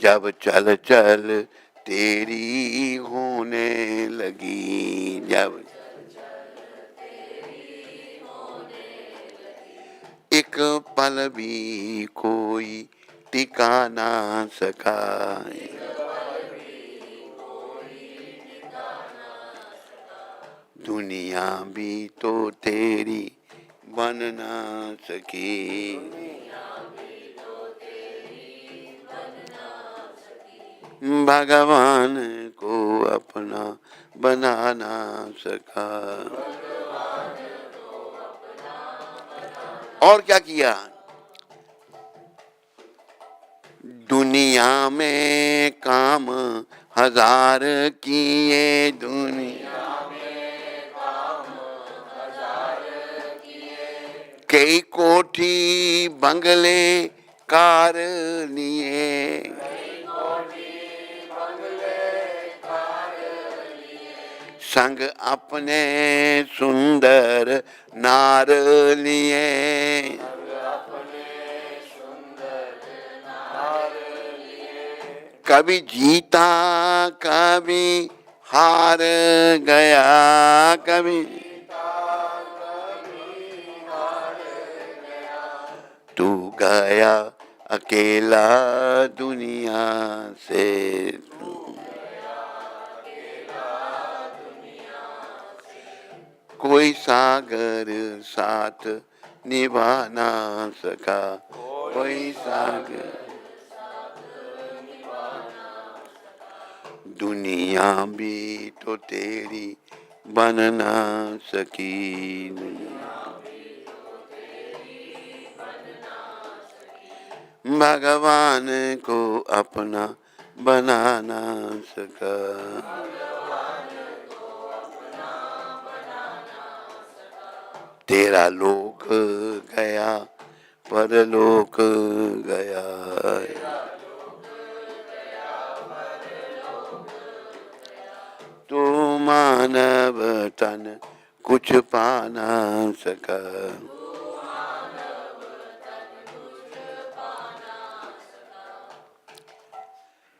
जब चल चल तेरी होने लगी, जब एक पल भी कोई टिका ना सका। दुनिया भी तो तेरी बन ना सकी। भगवान को अपना बना ना सका। और क्या किया? दुनिया में काम हजार किए, दुनिया कई कोठी बंगले कार लिए। संग अपने सुंदर नार लिए। कभी जीता कभी हार गया, कभी तू गया अकेला दुनिया से। कोई सागर साथ निभा ना सका, कोई सागर दुनिया भी तो तेरी बन ना सकी। भगवान को अपना बना ना सका। तेरा लोक गया परलोक गया, तू मानव तन कुछ पा ना सका।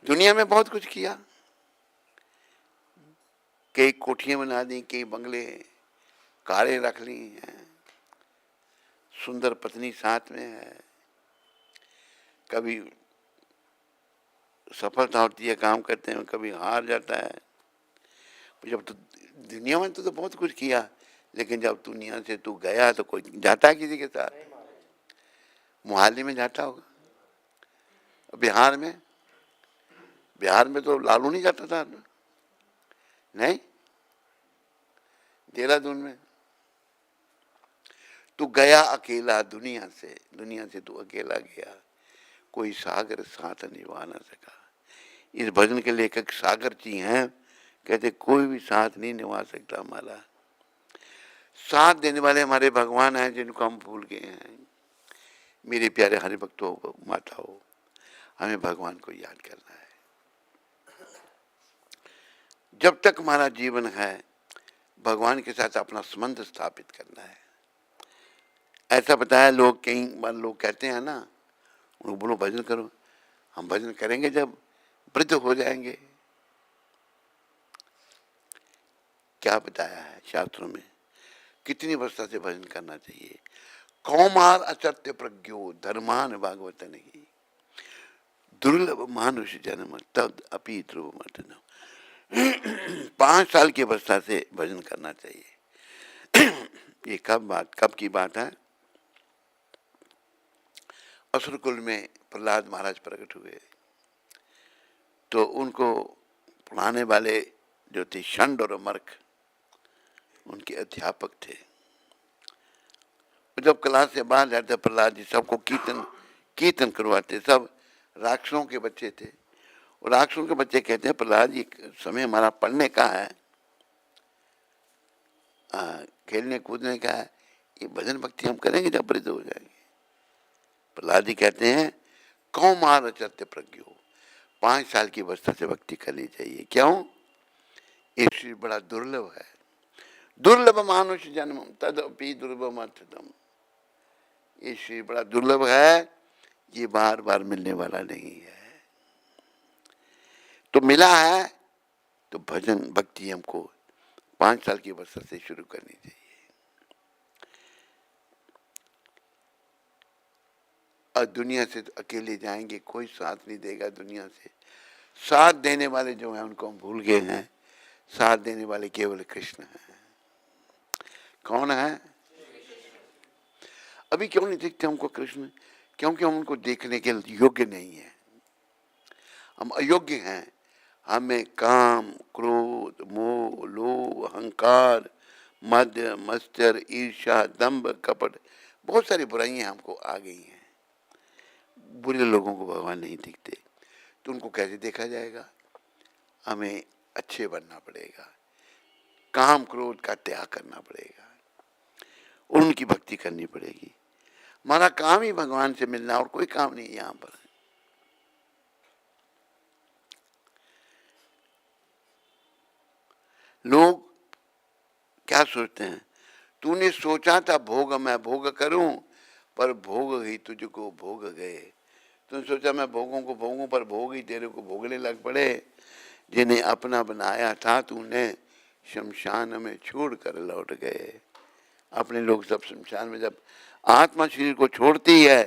दुनिया में बहुत कुछ किया, कई कोठियां बना दी, कई बंगले कारें रख ली हैं, सुंदर पत्नी साथ में है, कभी सफलता होती है काम करते हैं, कभी हार जाता है। जब तो दुनिया में तो बहुत कुछ किया, लेकिन जब दुनिया से तू गया तो कोई जाता है किसी के साथ? मोहाली में जाता होगा, बिहार में तो लालू नहीं जाता था, नहीं, देहरादून में तू गया अकेला दुनिया से तू अकेला गया, कोई सागर साथ निभा ना सका। इस भजन के लेखक सागर जी हैं, कहते कोई भी साथ नहीं निभा सकता हमारा। साथ देने वाले हमारे भगवान हैं, जिनको हम भूल गए हैं। मेरे प्यारे हरि भक्तों, माताओं, हमें भगवान को याद करना है। जब तक हमारा जीवन है, भगवान के साथ अपना संबंध स्थापित करना है। ऐसा बताया, लोग कई बार लोग कहते हैं ना, उनको बोलो भजन करो। हम भजन करेंगे जब वृद्ध हो जाएंगे। क्या बताया है शास्त्रों में, कितनी अवस्था से भजन करना चाहिए। कौमार अचत्य प्रज्ञो धर्मान भागवत नहीं, दुर्लभ मानुष जन्म तद अपी ध्रुव मर्दन। 5 साल की अवस्था से भजन करना चाहिए। ये कब की बात है? असुरकुल में प्रहलाद महाराज प्रकट हुए, तो उनको पढ़ाने वाले जो थे षंड और मर्क, उनके अध्यापक थे। जब क्लास से बाहर जाते प्रहलाद जी सबको कीर्तन करवाते, सब राक्षसों के बच्चे थे। और राक्षसों के बच्चे कहते हैं, प्रहलाद जी समय हमारा पढ़ने का है, खेलने कूदने का है, ये भजन भक्ति हम करेंगे जब वृद्ध हो जाएंगे। प्रहलाद जी कहते हैं, कौमार अचत्य प्रज्ञो, 5 साल की अवस्था से भक्ति करनी चाहिए। क्यों? ये श्री बड़ा दुर्लभ है। दुर्लभ मानुष जन्म तदपि दुर्लभ अर्थतम। ये श्री बड़ा दुर्लभ है, ये बार बार मिलने वाला नहीं है। तो मिला है तो भजन भक्ति हमको 5 साल की अवस्था से शुरू करनी चाहिए। और दुनिया से तो अकेले जाएंगे, कोई साथ नहीं देगा दुनिया से। साथ देने वाले जो हैं उनको हम भूल गए हैं। साथ देने वाले केवल कृष्ण हैं। कौन है? अभी क्यों नहीं दिखते हमको कृष्ण? क्योंकि हम उनको देखने के योग्य नहीं है, हम अयोग्य हैं। हमें काम, क्रोध, मोह, लोभ, अहंकार, मद्य, मत्सर, ईर्ष्या, दंभ, कपट, बहुत सारी बुराइयां हमको आ गई हैं। बुरे लोगों को भगवान नहीं दिखते, तो उनको कैसे देखा जाएगा? हमें अच्छे बनना पड़ेगा, काम क्रोध का त्याग करना पड़ेगा, उनकी भक्ति करनी पड़ेगी। हमारा काम ही भगवान से मिलना, और कोई काम नहीं है यहाँ पर। लोग क्या सोचते हैं, तूने सोचा था भोग मैं भोग करूं, पर भोग ही तुझको भोग गए। तुमने सोचा मैं भोगों को भोगूं, पर भोग ही तेरे को भोगने लग पड़े। जिन्हें अपना बनाया था तूने, शमशान में छोड़ कर लौट गए। अपने लोग सब शमशान में, जब आत्मा शरीर को छोड़ती है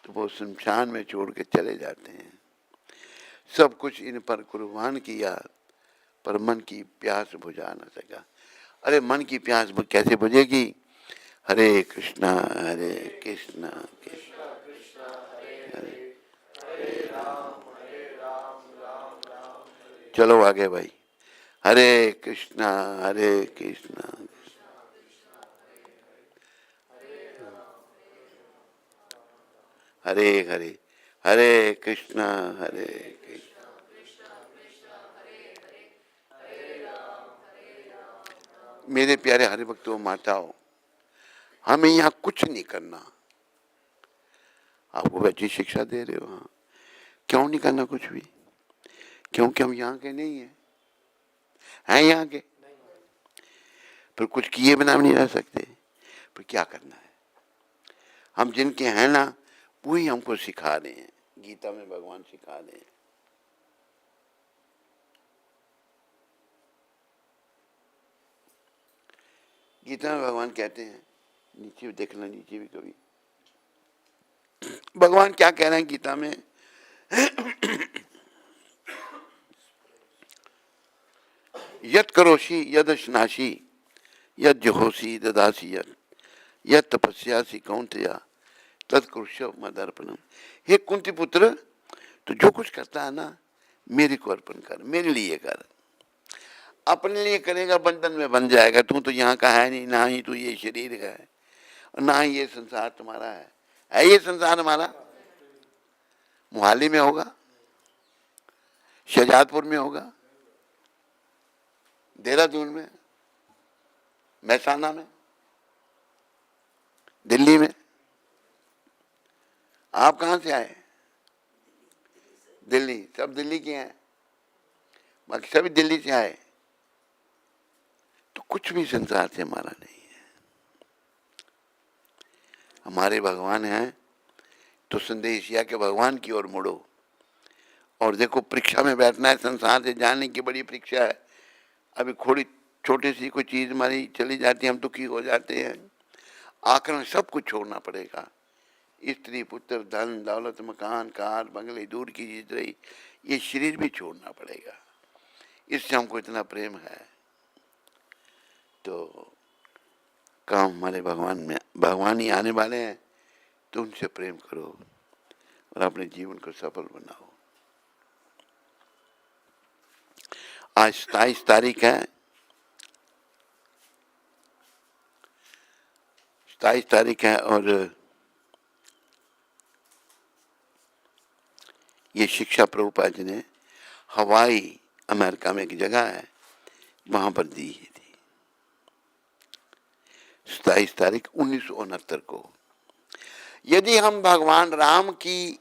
तो वो शमशान में छोड़ के चले जाते हैं। सब कुछ इन पर कुर्बान किया, पर मन की प्यास बुझा न सका। अरे मन की प्यास कैसे बुझेगी? हरे कृष्णा कृष्णा हरे चलो आगे भाई। हरे कृष्णा हरे हरे, हरे कृष्णा कृष्णा। मेरे प्यारे हरि भक्तों माताओं, हमें यहाँ कुछ नहीं करना। आपको वैसी शिक्षा दे रहे हो, हाँ क्यों नहीं करना कुछ भी? क्योंकि हम यहाँ के नहीं हैं यहाँ के, फिर कुछ किए बिना नहीं रह सकते। फिर क्या करना है? हम जिनके हैं ना, वही हमको सिखा रहे हैं। गीता में भगवान सिखा रहे हैं। गीता में भगवान कहते हैं, नीचे देखना, नीचे भी कभी भगवान क्या कह रहे हैं गीता में? यत करोषि यदश्नासि यद जुहोषि ददासि यद तपस्यासि कौन्तेय तत्कुरुष्व मदर्पणम। हे कुंती पुत्र, तो जो कुछ करता है ना, मेरे को अर्पण कर, मेरे लिए कर। अपने लिए करेगा बंधन में बन जाएगा। तू तो यहाँ का है नहीं, ना ही तू ये शरीर का है, और ना ही ये संसार तुम्हारा है ये संसार हमारा? मोहाली में होगा, शहजादपुर में होगा, देहरादून में, महसाना में, दिल्ली में। आप कहां से आए? दिल्ली, सब दिल्ली के हैं, बाकी सभी दिल्ली से आए। तो कुछ भी संसार से हमारा नहीं है। हमारे भगवान हैं, तो संदेशिया के भगवान की ओर मुड़ो। और देखो, परीक्षा में बैठना है, संसार से जाने की बड़ी परीक्षा है। अभी थोड़ी छोटी सी कोई चीज हमारी चली जाती है, हम दुखी हो जाते हैं। आखिर में सब कुछ छोड़ना पड़ेगा। स्त्री, पुत्र, धन दौलत, मकान, कार, बंगले दूर की चीज रही, ये शरीर भी छोड़ना पड़ेगा। इससे हमको इतना प्रेम है। तो काम हमारे भगवान में, भगवान ही आने वाले हैं, तो उनसे प्रेम करो और अपने जीवन को सफल बनाओ। आज 27 तारीख है। 27 तारीख है और ये शिक्षा प्रभुपाद जी ने हवाई, अमेरिका में एक जगह है, वहां पर दी थी। 27 तारीख 1969 को। यदि हम भगवान राम की,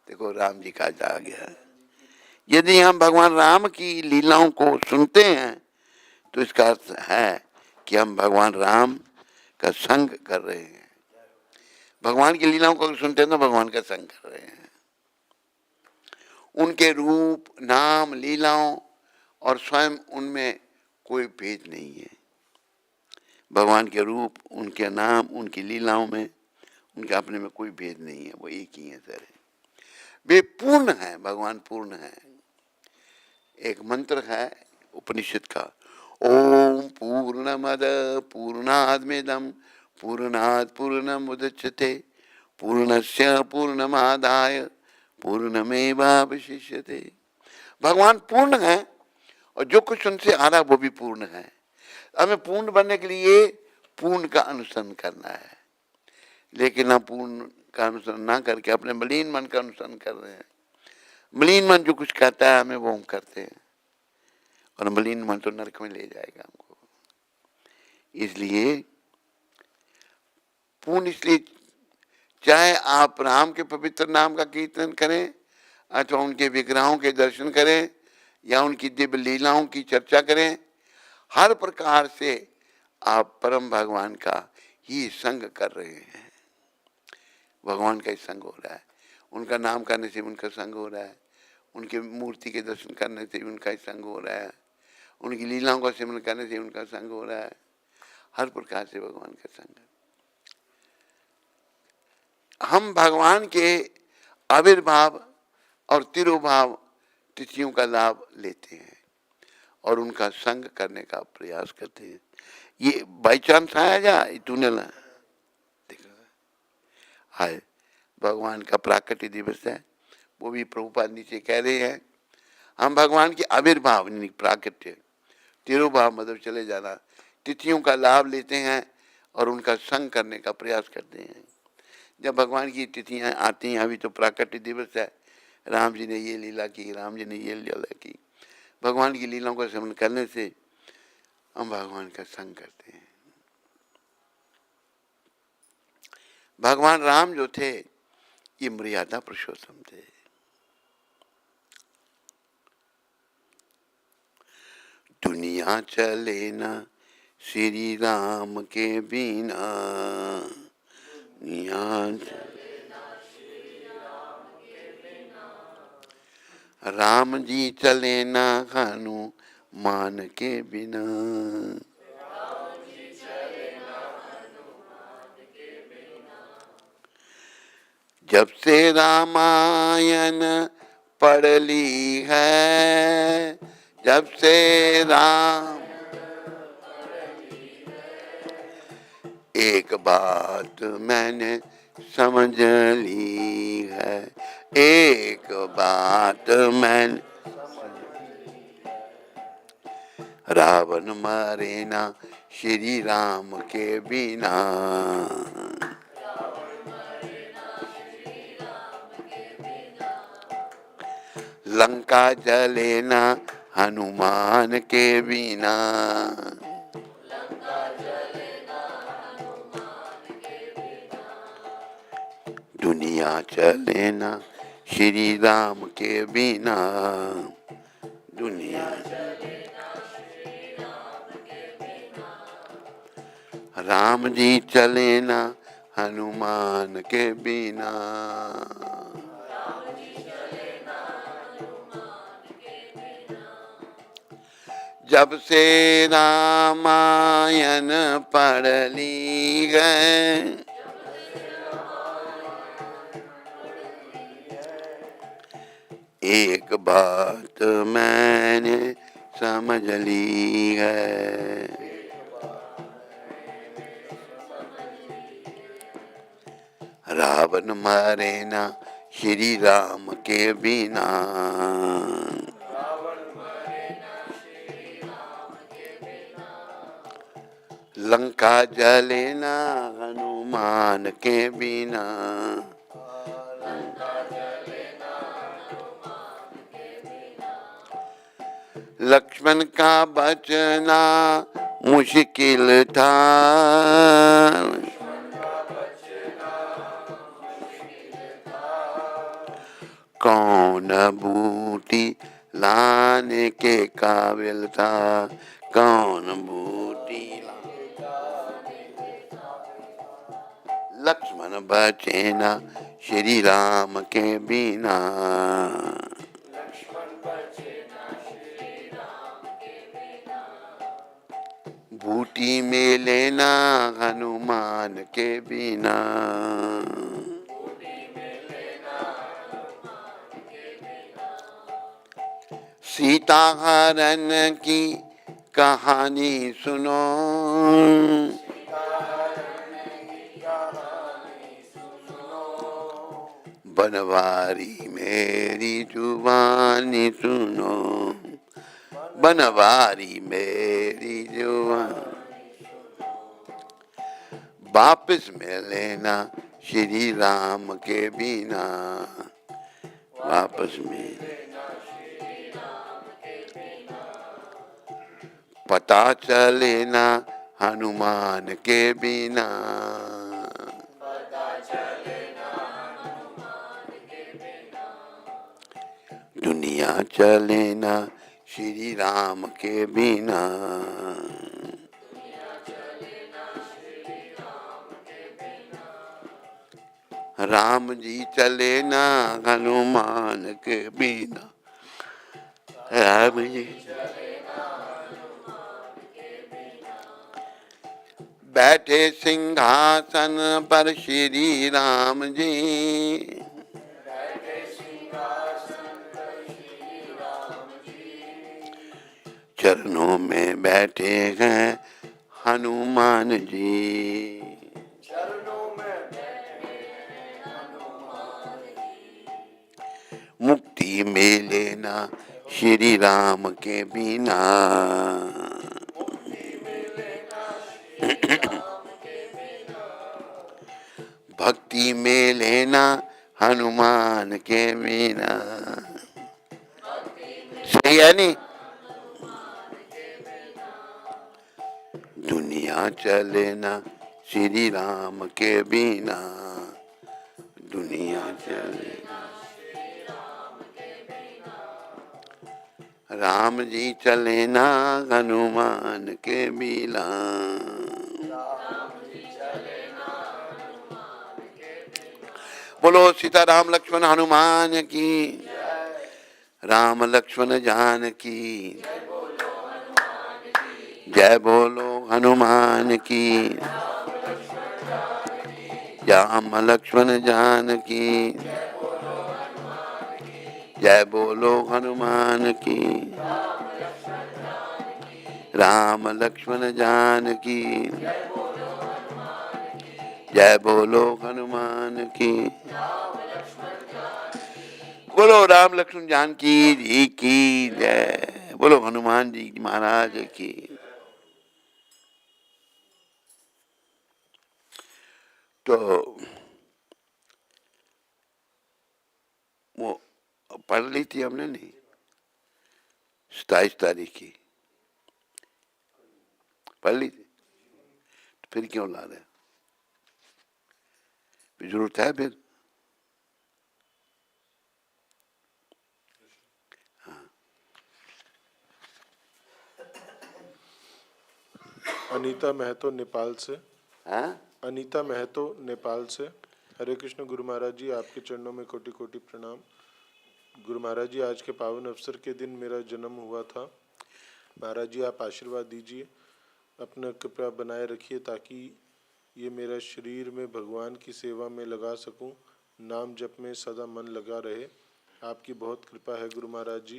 देखो राम जी का आ गया, यदि हम भगवान राम की लीलाओं को सुनते हैं तो इसका अर्थ है कि हम भगवान राम का संग कर रहे हैं। भगवान की लीलाओं को सुनते हैं तो भगवान का संग कर रहे हैं। उनके रूप, नाम, लीलाओं और स्वयं उनमें कोई भेद नहीं है। भगवान के रूप, उनके नाम, उनकी लीलाओं में, उनके अपने में कोई भेद नहीं है। वो एक ही है सर। वे पूर्ण है, भगवान पूर्ण है। एक मंत्र है उपनिषद का, ओम पूर्णमद पूर्णादमिदं पूर्णात् पूर्णमुदच्यते पूर्णस्य पूर्णमादाय पूर्णमेवावशिष्यते। भगवान पूर्ण है और जो कुछ उनसे आ रहा वो भी पूर्ण है। हमें पूर्ण बनने के लिए पूर्ण का अनुसरण करना है, लेकिन हम पूर्ण का अनुसरण ना करके अपने मलिन मन का अनुसरण कर रहे हैं। मलिन मन जो कुछ कहता है हमें वो हम करते हैं, और मलिन मन तो नरक में ले जाएगा हमको। इसलिए पूर्ण, इसलिए चाहे आप राम के पवित्र नाम का कीर्तन करें अथवा उनके विग्रहों के दर्शन करें या उनकी दिव्य लीलाओं की चर्चा करें, हर प्रकार से आप परम भगवान का ही संग कर रहे हैं। भगवान का ही संग हो रहा है। उनका नाम करने से उनका संग हो रहा है, उनके मूर्ति के दर्शन करने से उनका संग हो रहा है, उनकी लीलाओं का सिमरन करने से उनका संग हो रहा है। हर प्रकार से भगवान का संग है। हम भगवान के आविर्भाव और तिरुभाव तिथियों का लाभ लेते हैं और उनका संग करने का प्रयास करते हैं। ये बाई चांस आया जा तूने ना देख रहा है, भगवान का प्राकट्य दिवस है, वो भी प्रभुपाद नीचे कह रहे हैं हम भगवान के आविर्भाव प्राकट्य तिरुभाव मतलब चले जाना तिथियों का लाभ लेते हैं और उनका संग करने का प्रयास करते हैं। जब भगवान की तिथियां आती हैं, अभी तो प्राकट्य दिवस है, राम जी ने ये लीला की, राम जी ने ये लीला की, भगवान की लीलाओं का स्मरण करने से हम भगवान का संग करते हैं। भगवान राम जो थे ये मर्यादा पुरुषोत्तम थे। दुनिया चले ना श्री राम के बिना, दुनिया राम जी चले ना हनुमान के बिना। जब से रामायण पढ़ ली है, जब से राम एक बात मैंने समझ ली है, एक बात मैंने रावण मरे ना श्री राम के बिना। लंका जले ना हनुमान के बिना। दुनिया चले ना श्री राम के बिना, दुनिया राम जी चले ना हनुमान के बिना। जब से रामायण पढ़ ली है, एक बात मैंने समझ ली है, रावण मरे ना श्री राम के बिना। लंका जले ना हनुमान के बिना। लक्ष्मण का बचना मुश्किल था, कौन बूटी लाने के काबिल था, कौन बूटी लक्ष्मण बचे ना श्री राम के बिना। बूटी में लेना हनुमान के बिना। सीता हरण की कहानी सुनो, बनवारी मेरी जुबानी सुनो, बनवारी मेरी जुबानी। वापिस में लेना श्री राम के बिना, वापस में पता चले ना हनुमान के बिना। दुनिया चले ना श्री राम के बिना। राम जी चले ना हनुमान के बिना, राम जी बैठे सिंहासन पर श्री राम जी, चरणों में बैठे हैं हनुमान जी। मुक्ति मिले ना श्री राम के बिना, भक्ति में लेना हनुमान के बिना। सही है नहीं? दुनिया चले ना श्री राम के बिना, दुनिया चले राम जी चले ना हनुमान के बिना। बोलो सीता राम लक्ष्मण हनुमान की, राम लक्ष्मण जान की, जय बोलो हनुमान की, राम लक्ष्मण जान की, जय बोलो हनुमान की, राम लक्ष्मण जान की, जय बोलो हनुमान की। बोलो राम लक्ष्मण जानकी जी की जय, बोलो हनुमान जी महाराज की। तो वो पढ़ ली थी हमने नहीं, 27 तारीख की पढ़ ली थी, तो फिर क्यों ला रहे? जरूरत है फिर?
अनीता महतो नेपाल से।
हाँ?
अनीता महतो नेपाल से। हरे कृष्ण गुरु महाराज जी, आपके चरणों में कोटि कोटि प्रणाम। गुरु महाराज जी, आज के पावन अवसर के दिन मेरा जन्म हुआ था। महाराज जी, आप आशीर्वाद दीजिए, अपना कृपा बनाए रखिए ताकि ये मेरा शरीर में भगवान की सेवा में लगा सकूं, नाम जप में सदा मन लगा रहे। आपकी बहुत कृपा है गुरु महाराज जी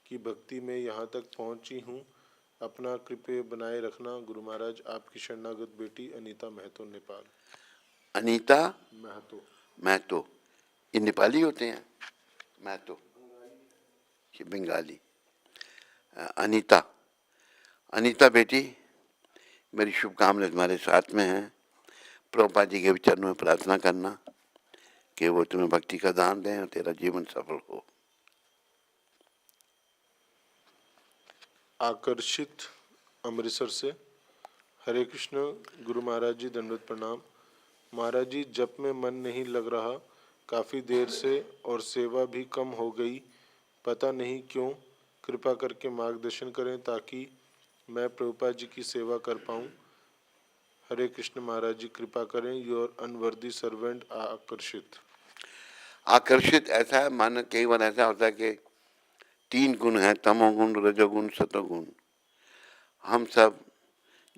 की भक्ति में यहाँ तक पहुँची हूँ। अपना कृपा बनाए रखना गुरु महाराज। आपकी शरणागत बेटी अनीता महतो नेपाल।
अनीता
महतो।
महतो, ये नेपाली होते हैं? महतो ये बंगाली। अनीता, अनीता बेटी, मेरी शुभकामनाएं तुम्हारे साथ में हैं। प्रभुपाद जी के चरणों में प्रार्थना करना कि वो तुम्हें भक्ति का दान दें और तेरा जीवन सफल हो।
आकर्षित अमृतसर से। हरे कृष्ण गुरु महाराज जी, दंडवत प्रणाम। महाराज जी, जप में मन नहीं लग रहा काफ़ी देर से और सेवा भी कम हो गई, पता नहीं क्यों। कृपा करके मार्गदर्शन करें ताकि मैं प्रभुपाद जी की सेवा कर पाऊँ। हरे कृष्ण महाराज जी, कृपा करें। योर अनवर्दी सर्वेंट आकर्षित।
आकर्षित ऐसा है, मानो कई बार ऐसा होता है कि 3 गुण हैं, तमोगुण, रजोगुण, सतोगुण। हम सब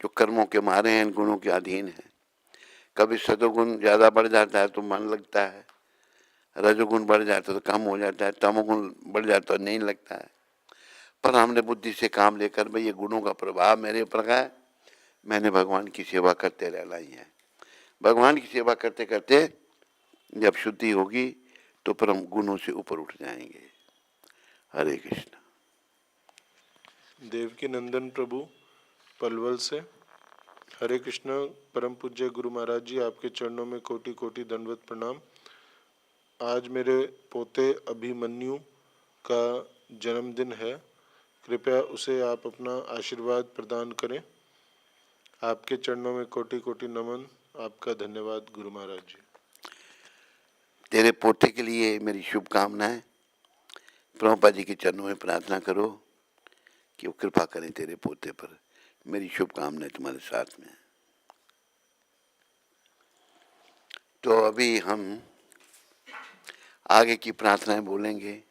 जो कर्मों के मारे हैं इन गुणों के अधीन हैं। कभी सतोगुण ज़्यादा बढ़ जाता है तो मन लगता है, रजोगुण बढ़ जाता है तो कम हो जाता है, तमोगुण बढ़ जाता है तो नहीं लगता है। पर हमने बुद्धि से काम लेकर भाई ये गुणों का प्रभाव मेरे ऊपर है, मैंने भगवान की सेवा करते रहना ही है। भगवान की सेवा करते करते जब शुद्धि होगी तो फिर हम गुणों से ऊपर उठ जाएंगे। हरे कृष्ण।
देवकी नंदन प्रभु पलवल से। हरे कृष्ण परम पूज्य गुरु महाराज जी, आपके चरणों में कोटि कोटि दंडवत प्रणाम। आज मेरे पोते अभिमन्यु का जन्मदिन है, कृपया उसे आप अपना आशीर्वाद प्रदान करें। आपके चरणों में कोटि कोटि नमन। आपका धन्यवाद गुरु महाराज जी।
तेरे पोते के लिए मेरी शुभकामनाएं। प्रभुपाद जी के चरणों में प्रार्थना करो कि वो कृपा करें तेरे पोते पर। मेरी शुभकामनाएं तुम्हारे साथ में। तो अभी हम आगे की प्रार्थनाएं बोलेंगे।